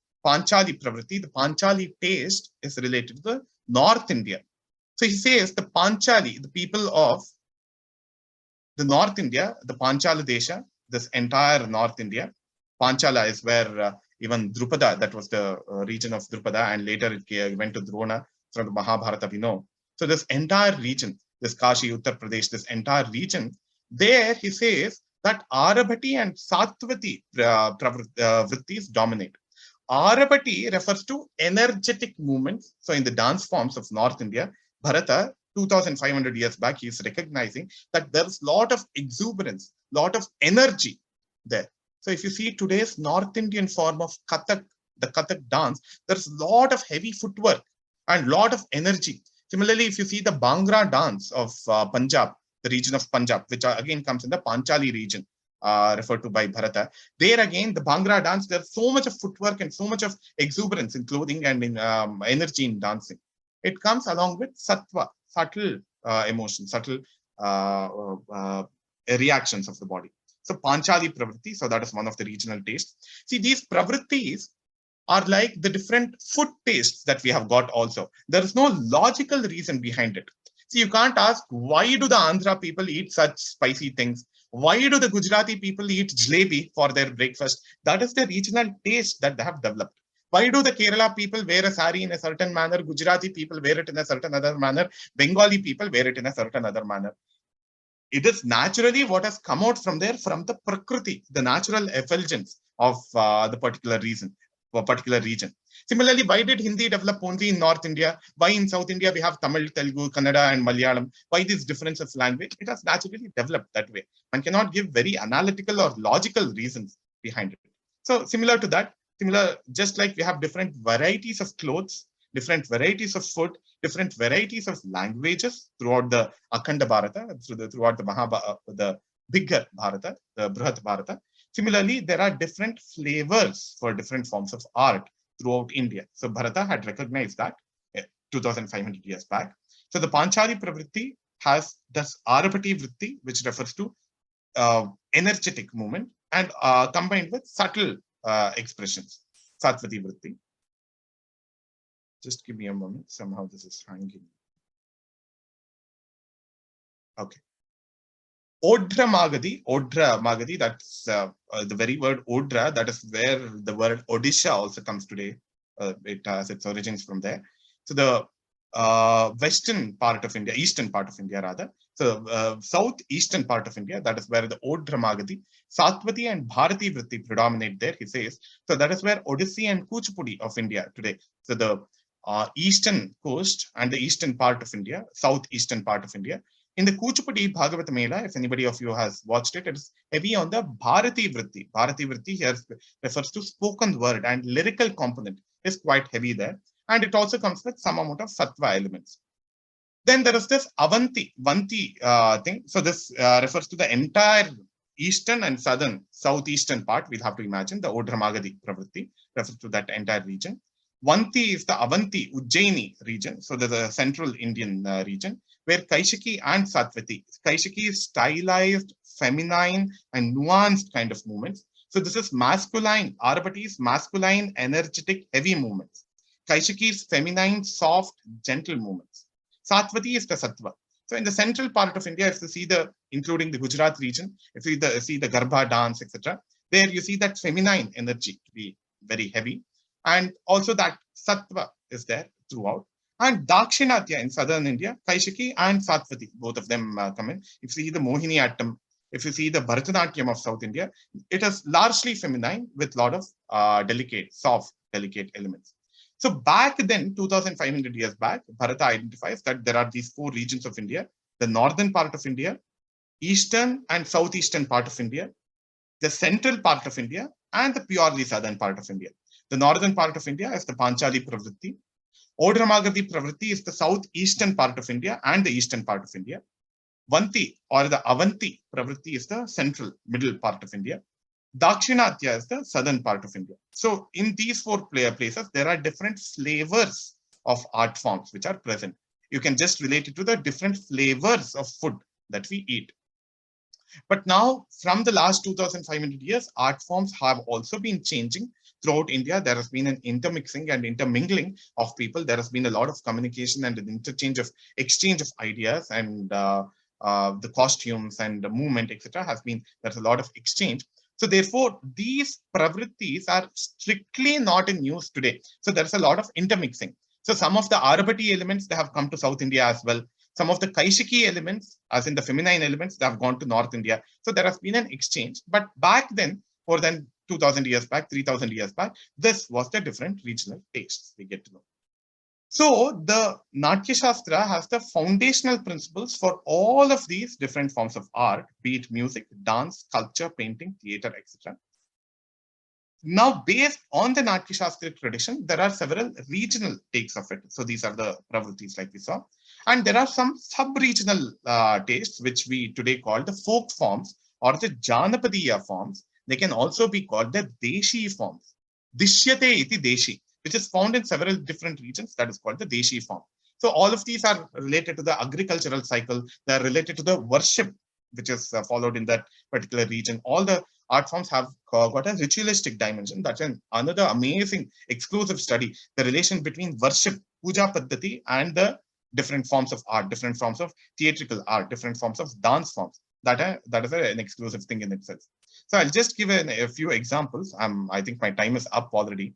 the Panchali taste is related to the North India. So he says the Panchali, the people of the North India, the Panchala Desha, this entire North India. Panchala is where even Drupada, that was the region of Drupada, and later it went to Drona from the Mahabharata, we know. So this entire region, this Kashi, Uttar Pradesh, this entire region, there he says that Arabhati and Satvati vrittis dominate. Arabhati refers to energetic movements. So in the dance forms of North India, Bharata, 2,500 years back, he is recognizing that there's a lot of exuberance, lot of energy there. So if you see today's North Indian form of Kathak, the Kathak dance, there's a lot of heavy footwork and lot of energy. Similarly, if you see the Bhangra dance of Punjab, the region of Punjab, which again comes in the Panchali region, referred to by Bharata, there again, the Bhangra dance, there's so much of footwork and so much of exuberance in clothing and in energy in dancing. It comes along with sattva, subtle emotions, subtle reactions of the body. So Panchali pravritti, so that is one of the regional tastes. See, these pravrittis are like the different food tastes that we have got also. There is no logical reason behind it. See, you can't ask, why do the Andhra people eat such spicy things? Why do the Gujarati people eat jalebi for their breakfast? That is the regional taste that they have developed. Why do the Kerala people wear a sari in a certain manner? Gujarati people wear it in a certain other manner. Bengali people wear it in a certain other manner. It is naturally what has come out from there, from the prakriti, the natural effulgence of the particular region. Similarly, why did Hindi develop only in North India? Why in South India we have Tamil, Telugu, Kannada, and Malayalam? Why this difference of language? It has naturally developed that way. One cannot give very analytical or logical reasons behind it. So similar to that, just like we have different varieties of clothes, different varieties of food, different varieties of languages throughout the Akhanda Bharata, throughout the bigger Bharata, the Brihat Bharata. Similarly, there are different flavors for different forms of art throughout India. So Bharata had recognized that 2500 years back. So the Panchali Pravritti has this Arapati Vritti, which refers to energetic movement, and combined with subtle expressions, Satvati Vritti. Just give me a moment. Somehow this is hanging. Okay. Odra Magadi, that's the very word Odra, that is where the word Odisha also comes today. It has its origins from there. So the western part of India, eastern part of India rather, so southeastern part of India, that is where the Odra Magadi, Satvati and Bharati Vritti predominate there, he says. So that is where Odissi and Kuchipudi of India today. So the eastern coast and the eastern part of India, southeastern part of India. In the Kuchipudi Bhagavata Mela, if anybody of you has watched it, it is heavy on the Bharati Vritti. Bharati Vritti here refers to spoken word, and lyrical component is quite heavy there. And it also comes with some amount of Sattva elements. Then there is this Vanti thing. So this refers to the entire eastern and southern, southeastern part. We'll have to imagine the Odra Magadi Pravritti refers to that entire region. Vanti is the Avanti, Ujjaini region. So there's a central Indian region where Kaishiki and Satvati. Kaishiki is stylized, feminine, and nuanced kind of movements. So this is masculine. Arapati is masculine, energetic, heavy movements. Kaishiki is feminine, soft, gentle movements. Satvati is the Sattva. So in the central part of India, if you see the, including the Gujarat region, if you see the Garbha dance, etc., there you see that feminine energy to be very heavy. And also that Sattva is there throughout. And Dakshinatya in southern India, Kaishiki and Satvati, both of them come in. If you see the Mohini Attam, if you see the Bharatanatyam of South India, it is largely feminine with a lot of delicate, soft, delicate elements. So back then, 2500 years back, Bharata identifies that there are these four regions of India: the northern part of India, eastern and southeastern part of India, the central part of India, and the purely southern part of India. The northern part of India is the Panchali Pravritti. Odra Magadi Pravritti is the southeastern part of India and the eastern part of India. Vanti or the Avanti Pravritti is the central, middle part of India. Dakshinatya is the southern part of India. So in these four places, there are different flavors of art forms which are present. You can just relate it to the different flavors of food that we eat. But now, from the last 2500 years, art forms have also been changing throughout India. There has been an intermixing and intermingling of people. There has been a lot of communication and an exchange of ideas, and the costumes and the movement, etc. There's a lot of exchange. So therefore, these pravrittis are strictly not in use today. So there's a lot of intermixing. So some of the Arapati elements, they have come to South India as well. Some of the Kaishiki elements, as in the feminine elements, they have gone to North India. So there has been an exchange. But back then, more than 2000 years back, 3000 years back, this was the different regional tastes we get to know. So the Natya Shastra has the foundational principles for all of these different forms of art, be it music, dance, sculpture, painting, theater, etc. Now, based on the Natya Shastra tradition, there are several regional takes of it. So these are the pravrittis like we saw. And there are some sub-regional tastes, which we today call the folk forms or the Janapadiya forms. They can also be called the Deshi forms. Dishyate iti Deshi, which is found in several different regions. That is called the Deshi form. So all of these are related to the agricultural cycle. They are related to the worship, which is followed in that particular region. All the art forms have got a ritualistic dimension. That's another amazing exclusive study, the relation between worship, puja paddhati, and the different forms of art, different forms of theatrical art, different forms of dance forms. That is an exclusive thing in itself. So I'll just give a few examples. I think my time is up already.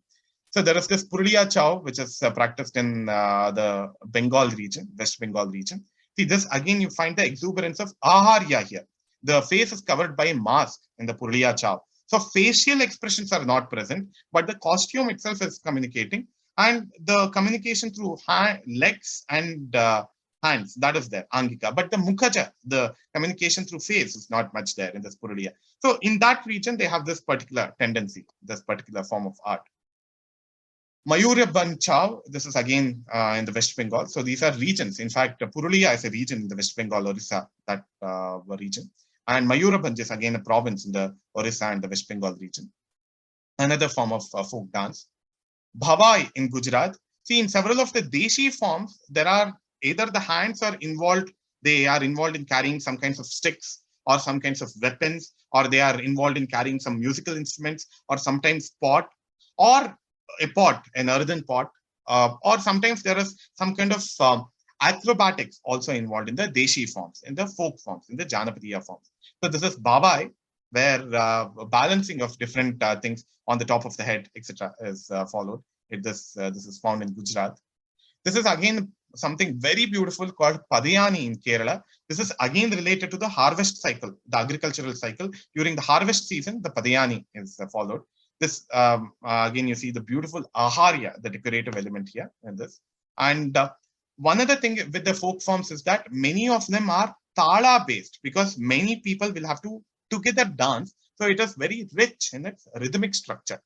So there is this Purulia Chow, which is practiced in the Bengal region, West Bengal region. See, this again, you find the exuberance of Aharya here. The face is covered by a mask in the Purulia Chow. So facial expressions are not present, but the costume itself is communicating. And the communication through legs and hands, that is there, Angika. But the Mukhaja, the communication through face is not much there in this Purulia. So in that region, they have this particular tendency, this particular form of art. Mayurabhan Chow, this is again in the West Bengal. So these are regions. In fact, Purulia is a region in the West Bengal, Orissa, that region. And Mayurabhanj is again a province in the Orissa and the West Bengal region. Another form of folk dance. Bhavai in Gujarat. See, in several of the Deshi forms, there are either the hands are involved, they are involved in carrying some kinds of sticks or some kinds of weapons, or they are involved in carrying some musical instruments, or sometimes pot, or a pot, an earthen pot, or sometimes there is some kind of acrobatics also involved in the Deshi forms, in the folk forms, in the Janapadiya forms. So this is Bhavai, where balancing of different things on the top of the head, etc., is followed. This is found in Gujarat. This is again something very beautiful called Padiani in Kerala. This is again related to the harvest cycle, the agricultural cycle. During the harvest season, the Padiani is followed. This again, you see the beautiful aharya, the decorative element here in this. And one other thing with the folk forms is that many of them are tala based, because many people will have to together dance. So it is very rich in its rhythmic structure.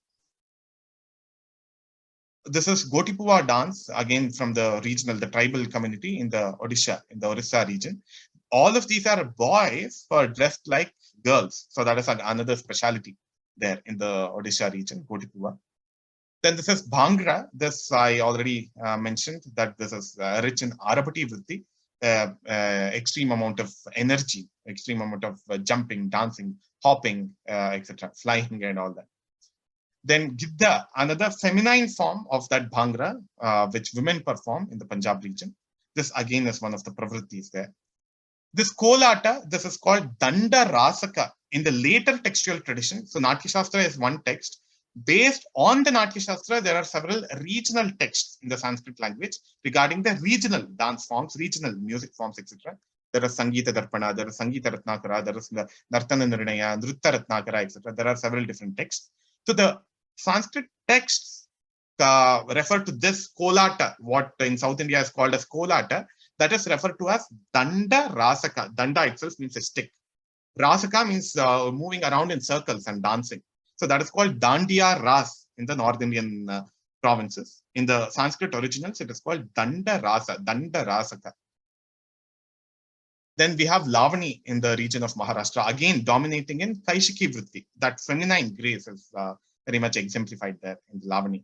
This is Gotipuwa dance, again from the regional, the tribal community in the Odisha region. All of these are boys who are dressed like girls. So that is another speciality there in the Odisha region, Gotipuwa. Then this is Bhangra. This I already mentioned that this is rich in Arapati Vritti, extreme amount of energy, extreme amount of jumping, dancing, hopping, etc., flying and all that. Then Gidda, another feminine form of that Bhangra, which women perform in the Punjab region. This again is one of the pravrittis there. This Kolata, this is called Danda Rasaka in the later textual tradition. So Natya Shastra is one text. Based on the Natya Shastra, there are several regional texts in the Sanskrit language regarding the regional dance forms, regional music forms, etc. There is Sangeeta Darpana, there is Sangeeta Ratnakara, there is Nartana Nirnaya, Nritta Ratnakara, etc. There are several different texts. So the Sanskrit texts refer to this kolata, what in South India is called as kolata, that is referred to as Danda Rasaka. Danda itself means a stick. Rasaka means moving around in circles and dancing. So that is called Dandiya Ras in the North Indian provinces. In the Sanskrit originals, it is called Danda Rasa, Danda Rasaka. Then we have Lavani in the region of Maharashtra, again dominating in Kaishiki Vritti. That feminine grace is very much exemplified there in Lavani.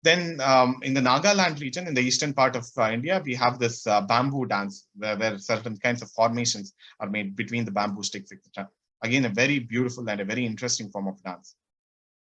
Then in the Nagaland region, in the eastern part of India, we have this bamboo dance where certain kinds of formations are made between the bamboo sticks, etc. Again, a very beautiful and a very interesting form of dance.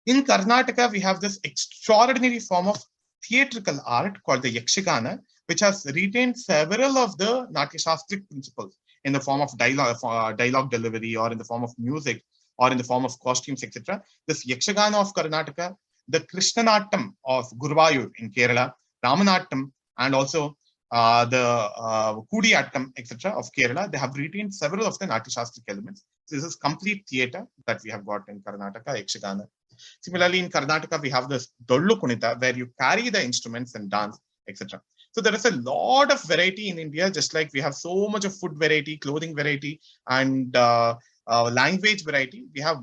In Karnataka, we have this extraordinary form of theatrical art called the Yakshagana, which has retained several of the Natya Shastric principles in the form of dialogue delivery, or in the form of music, or in the form of costumes, etc. This Yakshagana of Karnataka, the Krishnanattam of Guruvayur in Kerala, Ramanattam, and also the Kudiyattam, etc. of Kerala, they have retained several of the Natya Shastric elements. So this is complete theatre that we have got in Karnataka, Yakshagana. Similarly, in Karnataka, we have this Dollu Kunita, where you carry the instruments and dance, etc. So there is a lot of variety in India, just like we have so much of food variety, clothing variety, and language variety. We have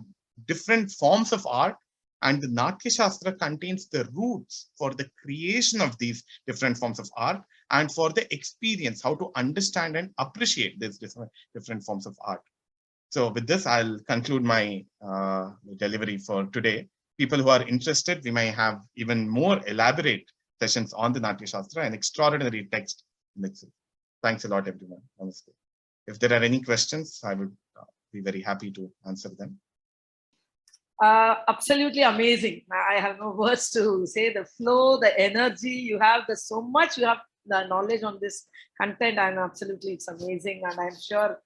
different forms of art, and the Natya Shastra contains the roots for the creation of these different forms of art, and for the experience, how to understand and appreciate these different forms of art. So with this, I'll conclude my delivery for today. People who are interested, we may have even more elaborate sessions on the Natya Shastra, an extraordinary text in itself. Thanks a lot, everyone. Namaste. If there are any questions, I would be very happy to answer them. Absolutely amazing. I have no words to say. The flow, the energy you have, there's so much you have the knowledge on this content, and absolutely it's amazing. And I'm sure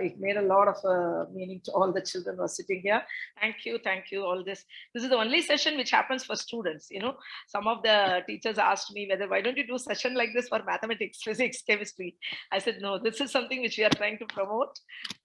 it made a lot of meaning to all the children who are sitting here. Thank you, all this. This is the only session which happens for students. You know, some of the teachers asked me whether, why don't you do a session like this for mathematics, physics, chemistry? I said, no, this is something which we are trying to promote.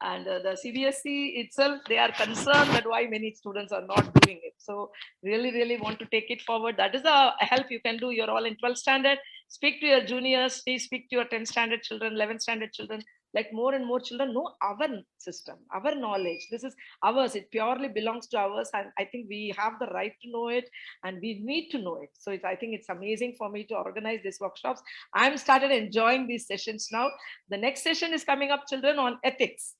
And the CBSE itself, they are concerned that why many students are not doing it. So really want to take it forward. That is a help you can do. You're all in 12th standard. Speak to your juniors, speak to your 10th standard children, 11th standard children. Let more and more children know our system, our knowledge. This is ours. It purely belongs to ours. And I think we have the right to know it, and we need to know it. So I think it's amazing for me to organize these workshops. I'm started enjoying these sessions now. The next session is coming up, children, on ethics.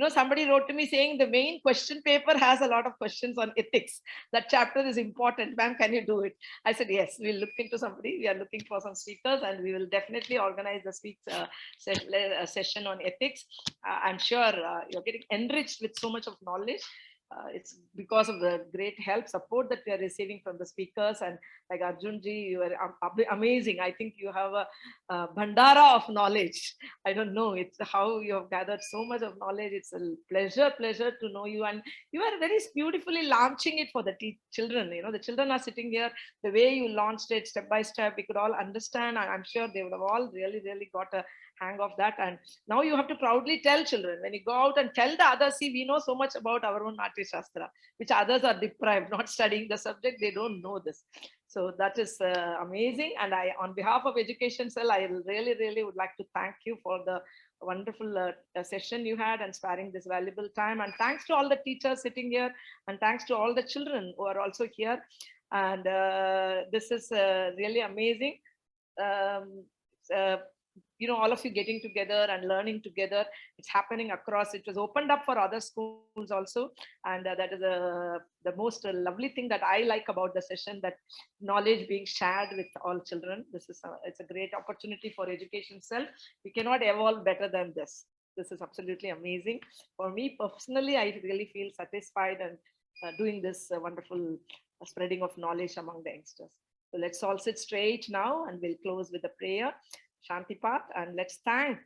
somebody wrote to me saying the main question paper has a lot of questions on ethics. That chapter is important. Ma'am, can you do it? I said, yes, we'll look into somebody. We are looking for some speakers and we will definitely organize the session on ethics. I'm sure you're getting enriched with so much of knowledge. It's because of the great help, support that we are receiving from the speakers, and like Arjunji, you are amazing. I think you have a bhandara of knowledge. I don't know, it's how you have gathered so much of knowledge. It's a pleasure to know you, and you are very beautifully launching it for the children. The children are sitting here. The way you launched it step by step, we could all understand, and I'm sure they would have all really got a hang of that. And now you have to proudly tell children, when you go out and tell the others, see, we know so much about our own Natya Shastra, which others are deprived, not studying the subject, they don't know this. So that is amazing. And I, on behalf of Education Cell, I really would like to thank you for the wonderful session you had and sparing this valuable time. And thanks to all the teachers sitting here, and thanks to all the children who are also here. And this is really amazing. All of you getting together and learning together. It's happening across. It was opened up for other schools also, and that is the most lovely thing that I like about the session, that knowledge being shared with all children. It's a great opportunity for Education Cell. We cannot evolve better than this. This is absolutely amazing. For me personally, I really feel satisfied and doing this wonderful spreading of knowledge among the youngsters. So let's all sit straight now, and we'll close with a prayer. Shanti Path, and let's thank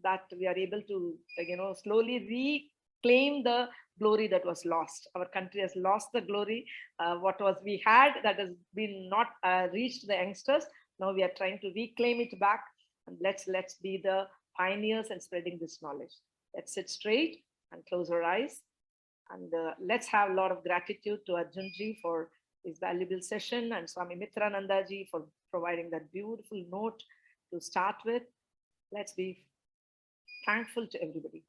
that we are able to slowly reclaim the glory that was lost. Our country has lost the glory. What was we had that has been not reached the youngsters. Now we are trying to reclaim it back, and let's be the pioneers in spreading this knowledge. Let's sit straight and close our eyes, and let's have a lot of gratitude to Arjunji for his valuable session, and Swami Mitrananda ji for providing that beautiful note to start with. Let's be thankful to everybody.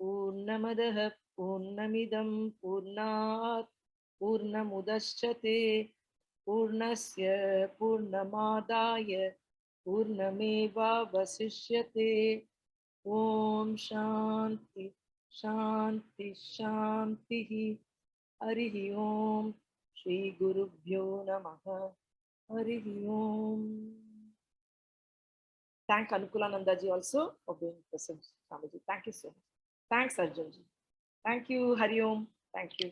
Purnamadaha Purnamidam Purnat Purnamudashchate Purnasya Purnamadaya Purnameva Vasishyate. Om Shanti Shanti Shanti. Harihi Om. Shri Gurubhyo Namaha. Harihi Om. Thank Anukulananda ji also for being present, Swamiji. Thank you so much. Thanks, Arjunji. Thank you, Hari Om. Thank you.